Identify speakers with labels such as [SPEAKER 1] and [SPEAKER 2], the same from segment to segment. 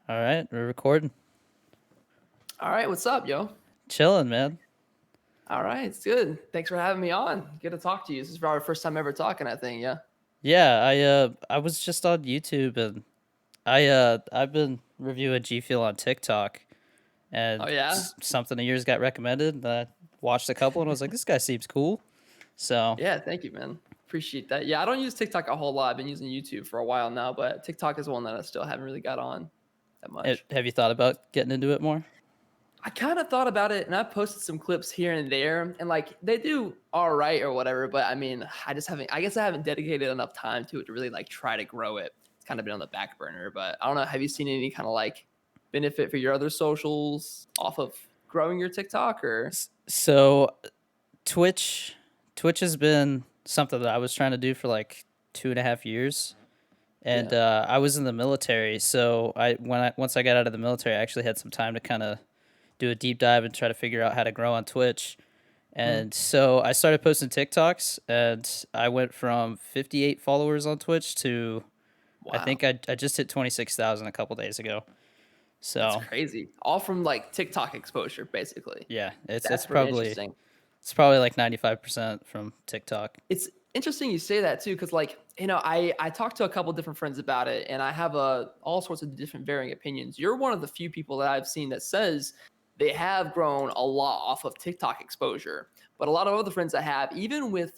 [SPEAKER 1] All right, we're recording.
[SPEAKER 2] All right, what's up, yo?
[SPEAKER 1] Chilling, man.
[SPEAKER 2] All right, it's good. Thanks for having me on. Good to talk to you. This is probably our first time ever talking, I think. Yeah.
[SPEAKER 1] Yeah, I was just on YouTube and I've been reviewing G Fuel on TikTok
[SPEAKER 2] Oh
[SPEAKER 1] and
[SPEAKER 2] yeah.
[SPEAKER 1] something of yours got recommended and I watched a couple and was like, this guy seems cool. So,
[SPEAKER 2] Yeah. Thank you, man. Appreciate that. Yeah, I don't use TikTok a whole lot. I've been using YouTube for a while now, but TikTok is one that I still haven't really got on that much.
[SPEAKER 1] have you thought about getting into it more?
[SPEAKER 2] I kind of thought about it, and I posted some clips here and there, and like they do all right or whatever. But I mean, I just haven't. I guess I haven't dedicated enough time to it to really like try to grow it. It's kind of been on the back burner. But I don't know. Have you seen any kind of like benefit for your other socials off of growing your TikTok or?
[SPEAKER 1] So, Twitch Twitch has been something that I was trying to do for like 2.5 years. And
[SPEAKER 2] Yeah.
[SPEAKER 1] I was in the military, so once I got out of the military, I actually had some time to kind of do a deep dive and try to figure out how to grow on Twitch.
[SPEAKER 2] Mm.
[SPEAKER 1] And so I started posting TikToks, and I went from 58 followers on Twitch to I
[SPEAKER 2] Wow.
[SPEAKER 1] think I just hit 26,000 a couple days ago.
[SPEAKER 2] That's
[SPEAKER 1] So
[SPEAKER 2] crazy. All from like TikTok exposure, basically.
[SPEAKER 1] yeah, it's
[SPEAKER 2] That's
[SPEAKER 1] it's
[SPEAKER 2] pretty
[SPEAKER 1] probably
[SPEAKER 2] interesting.
[SPEAKER 1] it's probably like 95% from TikTok.
[SPEAKER 2] It's interesting you say that too, because like I talked to a couple different friends about it, and I have all sorts of different varying opinions. You're one of the few people that I've seen that says they have grown a lot off of TikTok exposure, but a lot of other friends I have, even with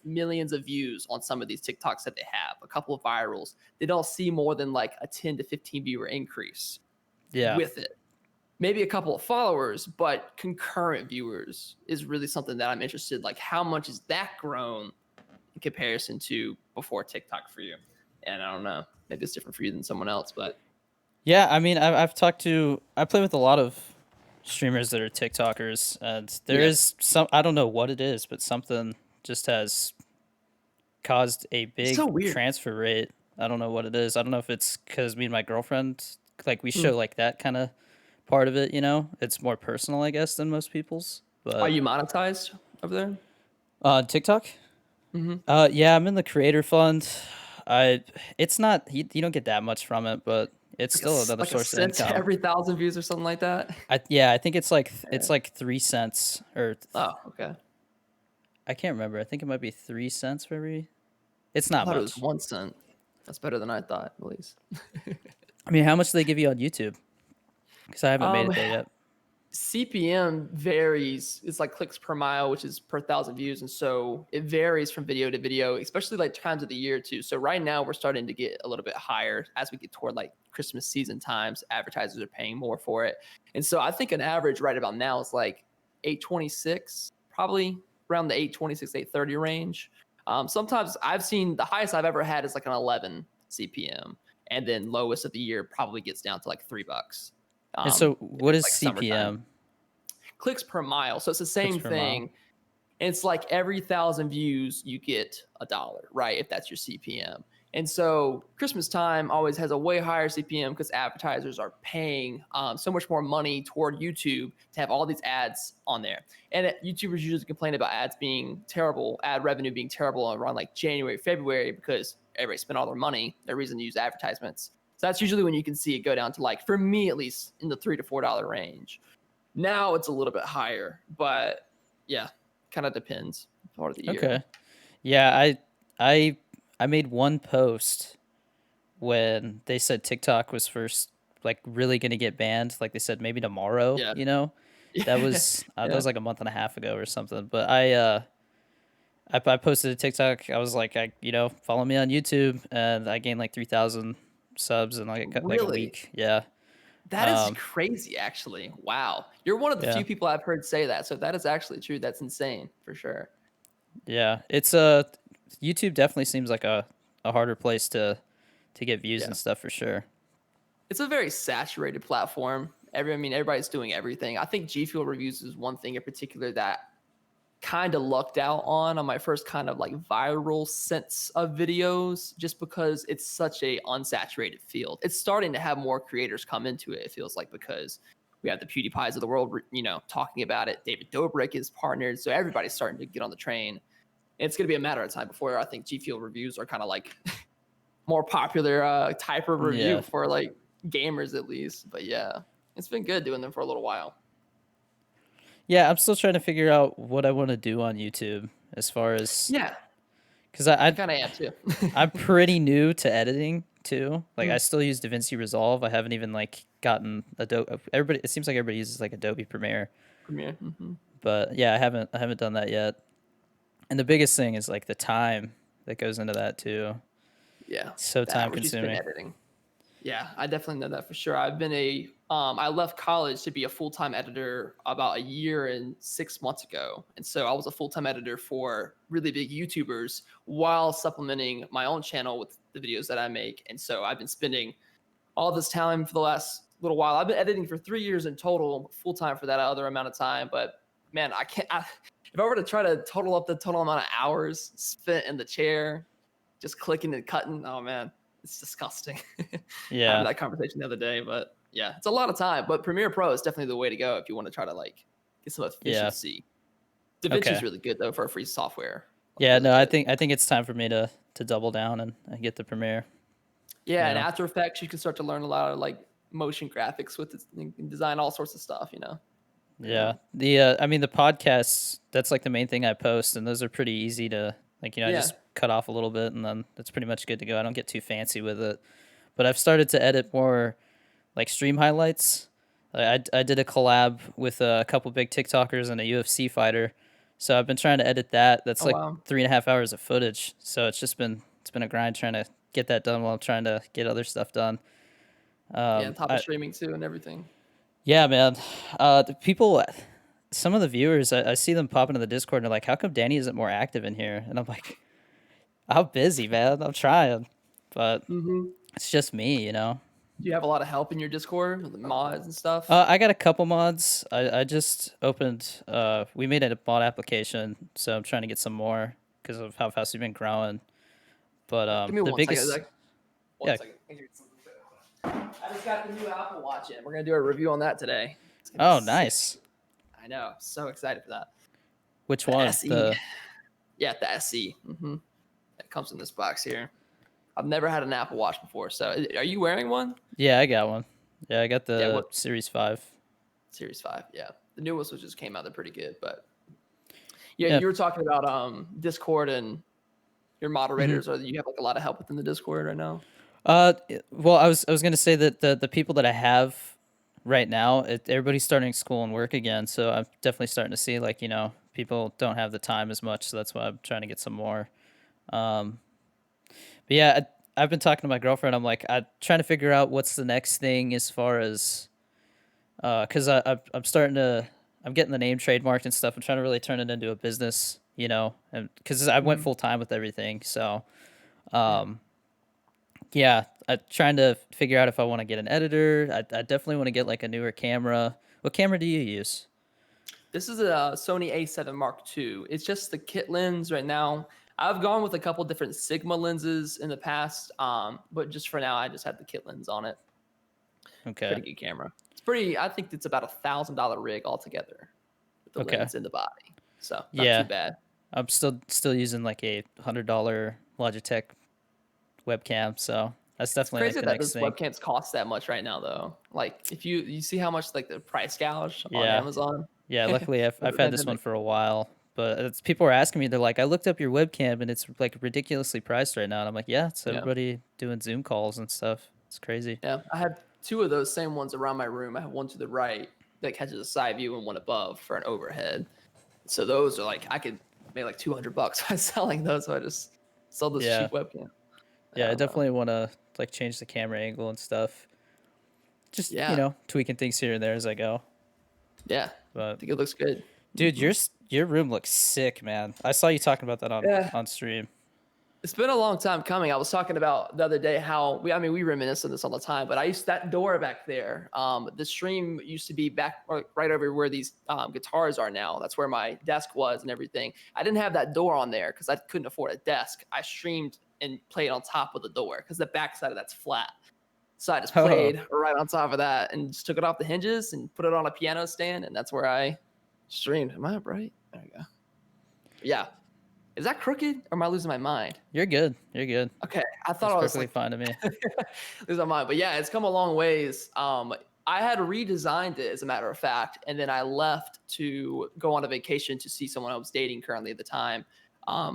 [SPEAKER 2] millions of views on some of these TikToks that they have, a couple of virals, they don't see more than like a 10 to 15 viewer increase
[SPEAKER 1] Yeah.
[SPEAKER 2] with it. Maybe a couple of followers, but concurrent viewers is really something that I'm interested. Like, how much has that grown in comparison to before TikTok for you? And I don't know, maybe it's different for you than someone else, but
[SPEAKER 1] Yeah, I mean, I play with a lot of streamers that are TikTokers, and there
[SPEAKER 2] yeah,
[SPEAKER 1] is some, I don't know what it is, but something just has caused a
[SPEAKER 2] it's so
[SPEAKER 1] big
[SPEAKER 2] weird.
[SPEAKER 1] transfer rate. I don't know what it is. I don't know if it's because me and my girlfriend, like, we
[SPEAKER 2] Hmm.
[SPEAKER 1] show like that kind of part of it, It's more personal, I guess, than most people's.
[SPEAKER 2] Are
[SPEAKER 1] But
[SPEAKER 2] you monetized over there?
[SPEAKER 1] TikTok,
[SPEAKER 2] Hmm.
[SPEAKER 1] yeah, I'm in the creator fund. I, it's not, you don't get that much from it, but it's still another
[SPEAKER 2] Like a
[SPEAKER 1] source of
[SPEAKER 2] cent
[SPEAKER 1] income.
[SPEAKER 2] every 1,000 views or something like that.
[SPEAKER 1] Yeah, I think it's
[SPEAKER 2] Yeah.
[SPEAKER 1] like 3 cents or
[SPEAKER 2] Oh, okay.
[SPEAKER 1] I can't remember. I think it might be 3 cents for every. It's
[SPEAKER 2] I
[SPEAKER 1] not
[SPEAKER 2] thought it was
[SPEAKER 1] much.
[SPEAKER 2] 1 cent. That's better than I thought, at least.
[SPEAKER 1] I mean, how much do they give you on YouTube? Because I haven't made
[SPEAKER 2] um,
[SPEAKER 1] it there yet.
[SPEAKER 2] CPM varies. It's like clicks per mile, which is per 1,000 views. And so it varies from video to video, especially like times of the year too. So right now we're starting to get a little bit higher as we get toward like Christmas season times. Advertisers are paying more for it. And so I think an average right about now is like 826, probably around the 826, 830 range. Sometimes I've seen the highest I've ever had is like an 11 CPM. And then lowest of the year probably gets down to like $3
[SPEAKER 1] And so,
[SPEAKER 2] if
[SPEAKER 1] what
[SPEAKER 2] it's
[SPEAKER 1] is
[SPEAKER 2] like summertime.
[SPEAKER 1] CPM?
[SPEAKER 2] Clicks per mile. So it's the
[SPEAKER 1] Clicks
[SPEAKER 2] same
[SPEAKER 1] per mile.
[SPEAKER 2] thing. It's like every 1,000 views, you get $1, right? If that's your CPM. And so Christmas time always has a way higher CPM because advertisers are paying so much more money toward YouTube to have all these ads on there. And YouTubers usually complain about ads being terrible, ad revenue being terrible around like January, February, because everybody spent all their money, their reason to use advertisements. So that's usually when you can see it go down to like, for me at least, in the $3 to $4 range. Now it's a little bit higher, but yeah, kind of depends part of the year.
[SPEAKER 1] Okay. Yeah, I I made one post when they said TikTok was first like really gonna get banned. Like they said maybe tomorrow.
[SPEAKER 2] Yeah. Yeah.
[SPEAKER 1] That
[SPEAKER 2] Yeah.
[SPEAKER 1] was like a month and a half ago or something. But I posted a TikTok. I was like, follow me on YouTube, and I gained like 3,000 subs in like a
[SPEAKER 2] Really?
[SPEAKER 1] week. Yeah,
[SPEAKER 2] That is
[SPEAKER 1] um,
[SPEAKER 2] crazy, actually. Wow. You're one of the
[SPEAKER 1] yeah,
[SPEAKER 2] few people I've heard say that. So if that is actually true, that's insane for sure.
[SPEAKER 1] yeah. It's YouTube definitely seems like a harder place to get views
[SPEAKER 2] Yeah.
[SPEAKER 1] and stuff for sure.
[SPEAKER 2] It's a very saturated platform. I mean, everybody's doing everything. I think G Fuel reviews is one thing in particular that kind of lucked out on my first kind of like viral sense of videos just because it's such a unsaturated field. It's starting to have more creators come into it, it feels like, because we have the PewDiePies of the world, talking about it. David Dobrik is partnered, so everybody's starting to get on the train. It's going to be a matter of time before I think G Fuel reviews are kind of like more popular type of review
[SPEAKER 1] Yeah,
[SPEAKER 2] for like gamers at least. But yeah, it's been good doing them for a little while.
[SPEAKER 1] Yeah, I'm still trying to figure out what I want to do on YouTube as far as
[SPEAKER 2] Yeah,
[SPEAKER 1] because
[SPEAKER 2] I
[SPEAKER 1] I
[SPEAKER 2] kind of am too.
[SPEAKER 1] I'm pretty new to editing too. Like I
[SPEAKER 2] Mm,
[SPEAKER 1] still use DaVinci Resolve. I haven't even like gotten Adobe. Everybody, it seems like everybody uses like Adobe Premiere,
[SPEAKER 2] Premiere. Hmm.
[SPEAKER 1] but yeah, I haven't done that yet. And the biggest thing is like the time that goes into that too.
[SPEAKER 2] Yeah,
[SPEAKER 1] It's so
[SPEAKER 2] the
[SPEAKER 1] time
[SPEAKER 2] hours you spend
[SPEAKER 1] consuming.
[SPEAKER 2] editing. Yeah, I definitely know that for sure. I left college to be a full time editor about a year and 6 months ago. And so I was a full time editor for really big YouTubers while supplementing my own channel with the videos that I make. And so I've been spending all this time for the last little while. I've been editing for 3 years in total, full time for that other amount of time. But man, if I were to try to total up the total amount of hours spent in the chair, just clicking and cutting, oh man, it's disgusting. Having
[SPEAKER 1] Yeah,
[SPEAKER 2] that conversation the other day, but yeah, it's a lot of time. But Premiere Pro is definitely the way to go if you want to try to like get some
[SPEAKER 1] yeah.
[SPEAKER 2] efficiency. DaVinci is
[SPEAKER 1] Okay.
[SPEAKER 2] really good though for a free software, like
[SPEAKER 1] Yeah,
[SPEAKER 2] really
[SPEAKER 1] no, I
[SPEAKER 2] good.
[SPEAKER 1] think I think it's time for me to double down and get the Premiere. You
[SPEAKER 2] Yeah, and
[SPEAKER 1] know.
[SPEAKER 2] After Effects, you can start to learn a lot of like motion graphics with it and design all sorts of stuff. Yeah,
[SPEAKER 1] Yeah. The I mean the podcasts, that's like the main thing I post, and those are pretty easy to like, I
[SPEAKER 2] yeah.
[SPEAKER 1] just cut off a little bit and then that's pretty much good to go. I don't get too fancy with it. But I've started to edit more like stream highlights. I did a collab with a couple big TikTokers and a UFC fighter. So I've been trying to edit that. That's
[SPEAKER 2] Oh
[SPEAKER 1] like
[SPEAKER 2] wow.
[SPEAKER 1] 3.5 hours of footage. So it's been a grind trying to get that done while I'm trying to get other stuff done.
[SPEAKER 2] Yeah, on top of
[SPEAKER 1] I
[SPEAKER 2] streaming too and everything.
[SPEAKER 1] Yeah, man. The people, some of the viewers, I see them pop into the Discord and they're like, "How come Danny isn't more active in here?" And I'm like, "I'm busy, man. I'm trying, but
[SPEAKER 2] Mm-hmm.
[SPEAKER 1] it's just me."
[SPEAKER 2] Do you have a lot of help in your Discord with the mods and stuff?
[SPEAKER 1] I got a couple mods. I just opened. We made a mod application, so I'm trying to get some more because of how fast we've been growing. But
[SPEAKER 2] Give me
[SPEAKER 1] the
[SPEAKER 2] 1 second.
[SPEAKER 1] biggest,
[SPEAKER 2] Like, one
[SPEAKER 1] yeah.
[SPEAKER 2] second. I just got the new Apple Watch in. We're gonna do a review on that today. It's gonna be
[SPEAKER 1] Oh,
[SPEAKER 2] sick.
[SPEAKER 1] nice.
[SPEAKER 2] I know. So excited for that.
[SPEAKER 1] Which
[SPEAKER 2] The
[SPEAKER 1] one?
[SPEAKER 2] SE. Yeah, the SE. It comes in this box here. I've never had an Apple Watch before. So, are you wearing one?
[SPEAKER 1] Yeah, I got one. Yeah, I got
[SPEAKER 2] Yeah.
[SPEAKER 1] the
[SPEAKER 2] What
[SPEAKER 1] Series 5.
[SPEAKER 2] Series 5? Yeah, the newest which just came out. They're pretty good. But yeah,
[SPEAKER 1] Yeah.
[SPEAKER 2] you were talking about Discord and your
[SPEAKER 1] Mhm.
[SPEAKER 2] moderators. Or you have like a lot of help within the Discord right now.
[SPEAKER 1] Well, I was gonna say that the people that I have right now, everybody's starting school and work again, so I'm definitely starting to see like people don't have the time as much, so that's why I'm trying to get some more. Um, but yeah, I've been talking to my girlfriend. I'm like, I'm trying to figure out what's the next thing as far as because I'm starting to I'm getting the name trademarked and stuff. I'm trying to really turn it into a business, and because I went
[SPEAKER 2] Hmm.
[SPEAKER 1] full time with everything, so.
[SPEAKER 2] Yeah.
[SPEAKER 1] Um, Yeah, I'm trying to figure out if I want to get an editor. I definitely want to get like a newer camera. What camera do you use?
[SPEAKER 2] This is a Sony A7 Mark II. It's just the kit lens right now. I've gone with a couple different Sigma lenses in the past, but just for now, I just have the kit lens on it.
[SPEAKER 1] Okay.
[SPEAKER 2] Pretty good camera. It's pretty. I think it's about $1,000 rig altogether with the
[SPEAKER 1] Okay.
[SPEAKER 2] lens and the body. So not too
[SPEAKER 1] Yeah,
[SPEAKER 2] bad.
[SPEAKER 1] I'm still using like a $100 Logitech webcam, so that's
[SPEAKER 2] It's
[SPEAKER 1] definitely like
[SPEAKER 2] crazy
[SPEAKER 1] the
[SPEAKER 2] that
[SPEAKER 1] next
[SPEAKER 2] those
[SPEAKER 1] thing.
[SPEAKER 2] webcams cost that much right now, though. Like if you see how much like the price gouge on
[SPEAKER 1] Yeah.
[SPEAKER 2] Amazon
[SPEAKER 1] Yeah, luckily I've
[SPEAKER 2] with
[SPEAKER 1] I've
[SPEAKER 2] the
[SPEAKER 1] had this one
[SPEAKER 2] pandemic.
[SPEAKER 1] for a while, but people are asking me, they're like, "I looked up your webcam and it's like ridiculously priced right now." And I'm like, "Yeah, it's
[SPEAKER 2] Yeah.
[SPEAKER 1] everybody doing Zoom calls and stuff. It's crazy."
[SPEAKER 2] Yeah, I have two of those same ones around my room. I have one to the right that catches a side view and one above for an overhead. So those are like I could make like $200 by selling those. So I just sell this
[SPEAKER 1] Yeah.
[SPEAKER 2] cheap webcam. I
[SPEAKER 1] Yeah, I
[SPEAKER 2] don't know.
[SPEAKER 1] definitely want to like change the camera angle and stuff. Just
[SPEAKER 2] Yeah,
[SPEAKER 1] tweaking things here and there as I go.
[SPEAKER 2] yeah. I
[SPEAKER 1] But
[SPEAKER 2] think it looks good.
[SPEAKER 1] dude,
[SPEAKER 2] Hmm.
[SPEAKER 1] your room looks sick, man. I saw you talking about that on
[SPEAKER 2] Yeah,
[SPEAKER 1] stream.
[SPEAKER 2] it's been a long time coming. I was talking about the other day how we reminisce on this all the time. But I used that door back there. The stream used to be back right over where these guitars are now. That's where my desk was and everything. I didn't have that door on there because I couldn't afford a desk. I streamed and played on top of the door because the back side of that's flat. So I just
[SPEAKER 1] Oh,
[SPEAKER 2] played right on top of that and just took it off the hinges and put it on a piano stand, and that's where I streamed. Am I up right? There we go. Yeah, Is that crooked or am I losing my mind?
[SPEAKER 1] You're good. You're good.
[SPEAKER 2] Okay, I thought
[SPEAKER 1] That's
[SPEAKER 2] I was
[SPEAKER 1] perfectly
[SPEAKER 2] like
[SPEAKER 1] fine to me.
[SPEAKER 2] losing my mind, but yeah, it's come a long ways. I had redesigned it as a matter of fact, and then I left to go on a vacation to see someone I was dating currently at the time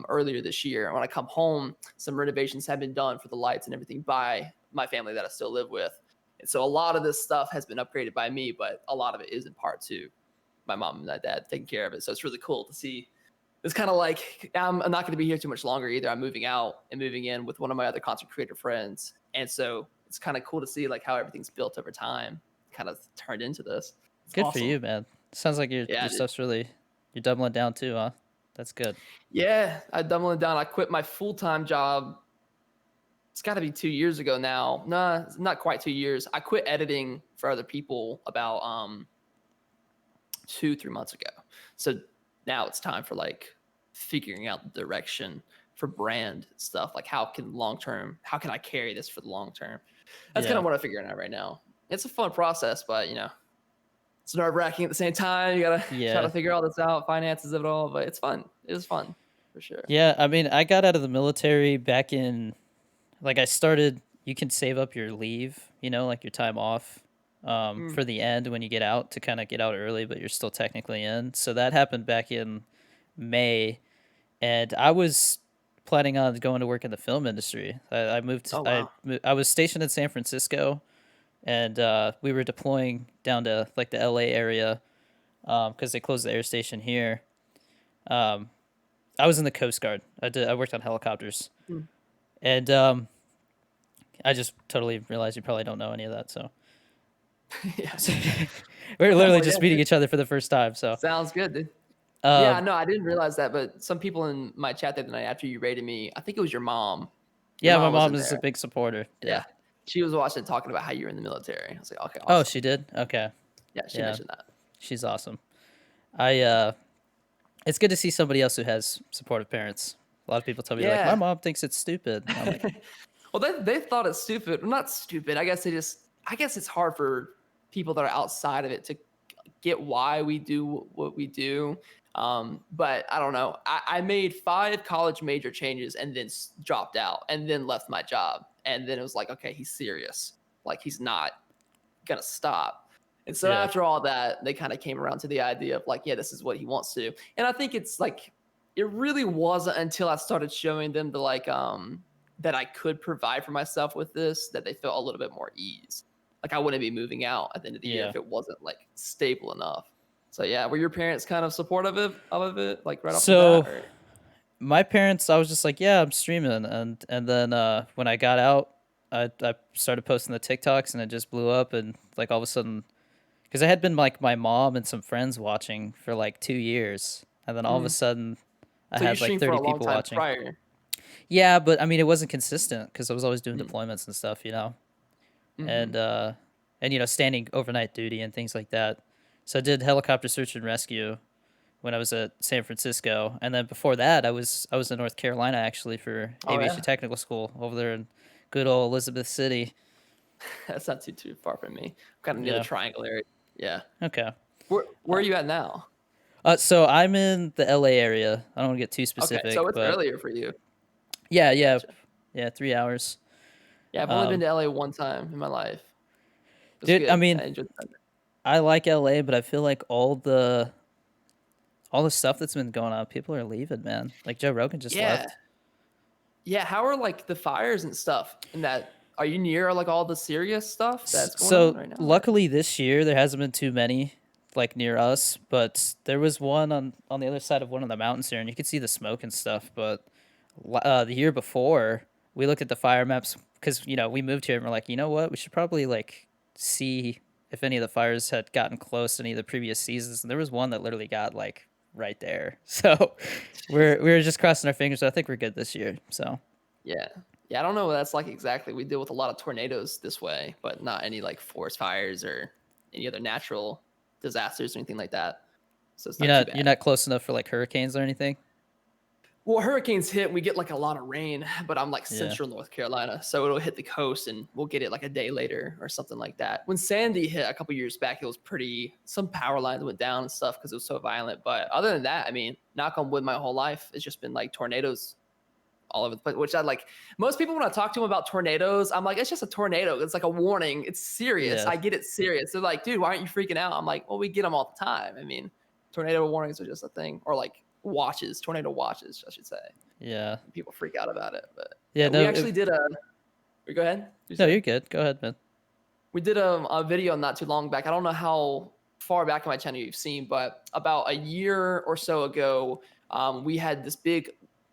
[SPEAKER 2] earlier this year. And when I come home, some renovations have been done for the lights and everything by my family that I still live with. And so a lot of this stuff has been upgraded by me, but a lot of it is in part to my mom and my dad taking care of it. So it's really cool to see. It's kind of like I'm not going to be here too much longer either. I'm moving out and moving in with one of my other content creator friends, and so it's kind of cool to see like how everything's built over time, kind of turned into this. It's
[SPEAKER 1] Good for
[SPEAKER 2] awesome.
[SPEAKER 1] you, man. Sounds like
[SPEAKER 2] Yeah,
[SPEAKER 1] your
[SPEAKER 2] dude.
[SPEAKER 1] stuff's really you're doubling down too, huh? That's good.
[SPEAKER 2] Yeah. I doubling down. I quit my full time job. It's got to be 2 years ago now. Nah, not quite 2 years. I quit editing for other people about 2 3 months ago. So now it's time for like figuring out the direction for brand stuff. Like how can I carry this for the long term? That's kind
[SPEAKER 1] Yeah.
[SPEAKER 2] of what I'm figuring out right now. It's a fun process, but it's nerve wracking at the same time. You gotta try to
[SPEAKER 1] Yeah.
[SPEAKER 2] figure all this out, finances of it all, but it's fun. It is fun for sure.
[SPEAKER 1] Yeah, I mean, I got out of the military back in like I started you can save up your leave, like your time off
[SPEAKER 2] Mm.
[SPEAKER 1] for the end when you get out to kind of get out early, but you're still technically in. So that happened back in May, and I was planning on going to work in the film industry. I moved.
[SPEAKER 2] Oh wow.
[SPEAKER 1] I was stationed in San Francisco, and we were deploying down to like the LA area because they closed the air station here. Um, I was in the Coast Guard. I worked on helicopters,
[SPEAKER 2] Mm.
[SPEAKER 1] and I just totally realized you probably don't know any of that. So,
[SPEAKER 2] Yeah.
[SPEAKER 1] so we were literally
[SPEAKER 2] Well,
[SPEAKER 1] just
[SPEAKER 2] yeah,
[SPEAKER 1] meeting
[SPEAKER 2] dude.
[SPEAKER 1] each other for the first time. So,
[SPEAKER 2] Sounds good, dude. Yeah,
[SPEAKER 1] um,
[SPEAKER 2] no, I didn't realize that, but some people in my chat the other night after you rated me, I think it was your mom. Your
[SPEAKER 1] yeah, my
[SPEAKER 2] mom was
[SPEAKER 1] mom
[SPEAKER 2] in
[SPEAKER 1] is a
[SPEAKER 2] there.
[SPEAKER 1] big supporter. Yeah.
[SPEAKER 2] Yeah. She was watching talking about how you were in the military. I was like, okay,
[SPEAKER 1] Oh,
[SPEAKER 2] awesome.
[SPEAKER 1] she did. Okay.
[SPEAKER 2] Yeah, she
[SPEAKER 1] Yeah,
[SPEAKER 2] mentioned that.
[SPEAKER 1] she's awesome. I it's good to see somebody else who has supportive parents. A lot of people tell me like, my
[SPEAKER 2] Yeah.
[SPEAKER 1] mom thinks it's stupid. And I'm like,
[SPEAKER 2] Well, they thought it's stupid. Well, not stupid. I guess it's hard for people that are outside of it to get why we do what we do. But I don't know. I made 5 college major changes and then dropped out and then left my job. And then it was like, okay, he's serious. Like he's not gonna stop. And so
[SPEAKER 1] yeah,
[SPEAKER 2] after all that, they kind of came around to the idea of like, yeah, this is what he wants to do. And I think it's like it really wasn't until I started showing them the like that I could provide for myself with this that they felt a little bit more ease. Like I wouldn't be moving out at the end of the year
[SPEAKER 1] yeah.
[SPEAKER 2] if it wasn't like stable enough. So yeah, were your parents kind of supportive of it, like right off the bat?
[SPEAKER 1] So
[SPEAKER 2] Or
[SPEAKER 1] my parents, I was just like, yeah, I'm streaming, and then when I got out, I started posting the TikToks, and it just blew up, and like all of a sudden, because I had been like my mom and some friends watching for like 2 years, and then all of a
[SPEAKER 2] mm.
[SPEAKER 1] sudden, I
[SPEAKER 2] So you
[SPEAKER 1] had like
[SPEAKER 2] streamed for
[SPEAKER 1] 30
[SPEAKER 2] a long
[SPEAKER 1] people
[SPEAKER 2] time
[SPEAKER 1] watching.
[SPEAKER 2] prior.
[SPEAKER 1] Yeah, but I mean, it wasn't consistent because I was always doing
[SPEAKER 2] Mm.
[SPEAKER 1] deployments and stuff,
[SPEAKER 2] Mm-hmm.
[SPEAKER 1] and standing overnight duty and things like that. So I did helicopter search and rescue when I was at San Francisco, and then before that, I was in North Carolina actually for
[SPEAKER 2] Oh
[SPEAKER 1] aviation
[SPEAKER 2] yeah,
[SPEAKER 1] technical school over there in good old Elizabeth City.
[SPEAKER 2] that's not too far from me. I'm kind of near the
[SPEAKER 1] Yeah.
[SPEAKER 2] Triangle area. Yeah.
[SPEAKER 1] Okay.
[SPEAKER 2] Where are you at now?
[SPEAKER 1] So I'm in the LA area. I don't want to get too
[SPEAKER 2] Okay, so
[SPEAKER 1] specific,
[SPEAKER 2] it's
[SPEAKER 1] but
[SPEAKER 2] earlier for you.
[SPEAKER 1] yeah, yeah,
[SPEAKER 2] Gotcha.
[SPEAKER 1] yeah, 3 hours.
[SPEAKER 2] Yeah, I've only been
[SPEAKER 1] Um,
[SPEAKER 2] to LA one time in my life. It was
[SPEAKER 1] dude, I
[SPEAKER 2] good. I
[SPEAKER 1] mean,
[SPEAKER 2] enjoyed that.
[SPEAKER 1] I like LA, but I feel like all the stuff that's been going on, people are leaving, man. Like Joe Rogan just
[SPEAKER 2] Yeah,
[SPEAKER 1] left.
[SPEAKER 2] yeah. How are like the fires and stuff? And that are you near like all the serious stuff that's going on
[SPEAKER 1] So
[SPEAKER 2] right now? Or?
[SPEAKER 1] luckily this year there hasn't been too many like near us, but there was one on the other side of one of the mountains here, and you could see the smoke and stuff. But the year before, we looked at the fire maps because we moved here and we're like, you know what, we should probably like see if any of the fires had gotten close to any of the previous seasons, and there was one that literally got like right there. So we were just crossing our fingers. I think we're good this year. So
[SPEAKER 2] Yeah, yeah. I don't know what that's like exactly. We deal with a lot of tornadoes this way, but not any like forest fires or any other natural disasters or anything like that. So it's
[SPEAKER 1] you're
[SPEAKER 2] not too
[SPEAKER 1] not you're
[SPEAKER 2] bad.
[SPEAKER 1] not close enough for like hurricanes or anything.
[SPEAKER 2] Well, hurricanes hit, we get like a lot of rain, but I'm like
[SPEAKER 1] Yeah.
[SPEAKER 2] central North Carolina, so it'll hit the coast and we'll get it like a day later or something like that. When Sandy hit a couple years back, it was pretty, some power lines went down and stuff because it was so violent. But other than that, I mean, knock on wood, my whole life, it's just been like tornadoes all over the place, which I like. Most people, when I talk to them about tornadoes, I'm like, it's just a tornado. It's like a warning. It's serious.
[SPEAKER 1] Yeah.
[SPEAKER 2] I get it serious. They're like, dude, why aren't you freaking out? I'm like, well, we get them all the time. I mean, tornado warnings are just a thing, or like watches, tornado watches, I should say.
[SPEAKER 1] Yeah.
[SPEAKER 2] People freak out about it. But
[SPEAKER 1] Yeah.
[SPEAKER 2] yeah, we
[SPEAKER 1] No.
[SPEAKER 2] actually did a. Go ahead. You
[SPEAKER 1] No,
[SPEAKER 2] say
[SPEAKER 1] you're good. Go ahead, man.
[SPEAKER 2] we did a video not too long back. I don't know how far back in my channel you've seen, but about a year or so ago, we had this big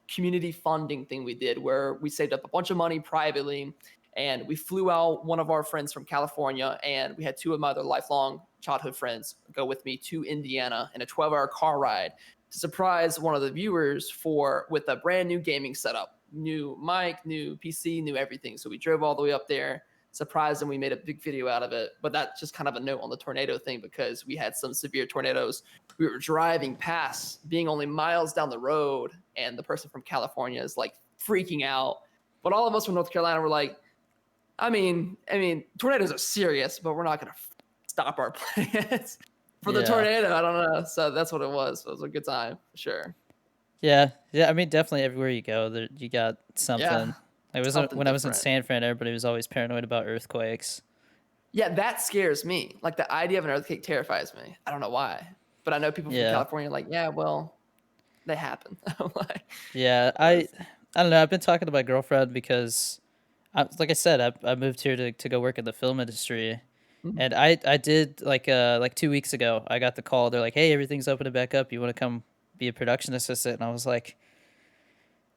[SPEAKER 2] community funding thing we did where we saved up a bunch of money privately and we flew out one of our friends from California and we had two of my other lifelong childhood friends go with me to Indiana in a 12-hour car ride to surprise one of the viewers for with a brand new gaming setup, new mic, new PC, new everything. So we drove all the way up there, surprised, and we made a big video out of it. But that's just kind of a note on the tornado thing because we had some severe tornadoes. We were driving past, being only miles down the road, and the person from California is like freaking out. But all of us from North Carolina were like, I mean, tornadoes are serious, but we're not gonna stop our plans for the
[SPEAKER 1] Yeah.
[SPEAKER 2] tornado. I don't know. So that's what it was. It was a good time for sure.
[SPEAKER 1] Yeah. Yeah. I mean, definitely everywhere you go, there you got something.
[SPEAKER 2] Yeah, something
[SPEAKER 1] When I was in
[SPEAKER 2] different.
[SPEAKER 1] San Fran, everybody was always paranoid about earthquakes.
[SPEAKER 2] Yeah, that scares me. Like the idea of an earthquake terrifies me. I don't know why, but I know people from
[SPEAKER 1] Yeah.
[SPEAKER 2] California are like, yeah, well, they happen. I'm like,
[SPEAKER 1] Yeah.
[SPEAKER 2] that's,
[SPEAKER 1] I don't know. I've been talking to my girlfriend because, like I said, I moved here to go work in the film industry,
[SPEAKER 2] mm,
[SPEAKER 1] and I did like 2 weeks ago. I got the call. They're like, "Hey, everything's opening back up. You want to come be a production assistant?" And I was like,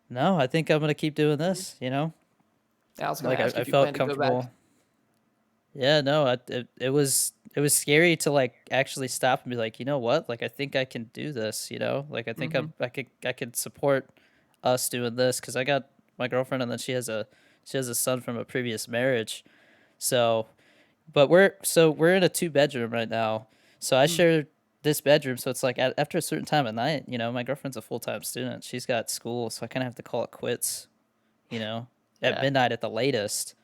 [SPEAKER 1] "No, I think I'm gonna keep doing this." You know,
[SPEAKER 2] I was gonna
[SPEAKER 1] like
[SPEAKER 2] ask you
[SPEAKER 1] I
[SPEAKER 2] if you
[SPEAKER 1] felt
[SPEAKER 2] plan to go back.
[SPEAKER 1] comfortable. Yeah, no, it was scary to like actually stop and be like, you know what? Like I think I can do this. You know, like I think
[SPEAKER 2] Hmm.
[SPEAKER 1] I could support us doing this because I got my girlfriend and then she has a son from a previous marriage. So, but we're in a two bedroom right now. So I
[SPEAKER 2] Mm,
[SPEAKER 1] share this bedroom. So it's like after a certain time of night, you know, my girlfriend's a full time student. She's got school, so I kind of have to call it quits. You know, at
[SPEAKER 2] yeah,
[SPEAKER 1] midnight at the latest.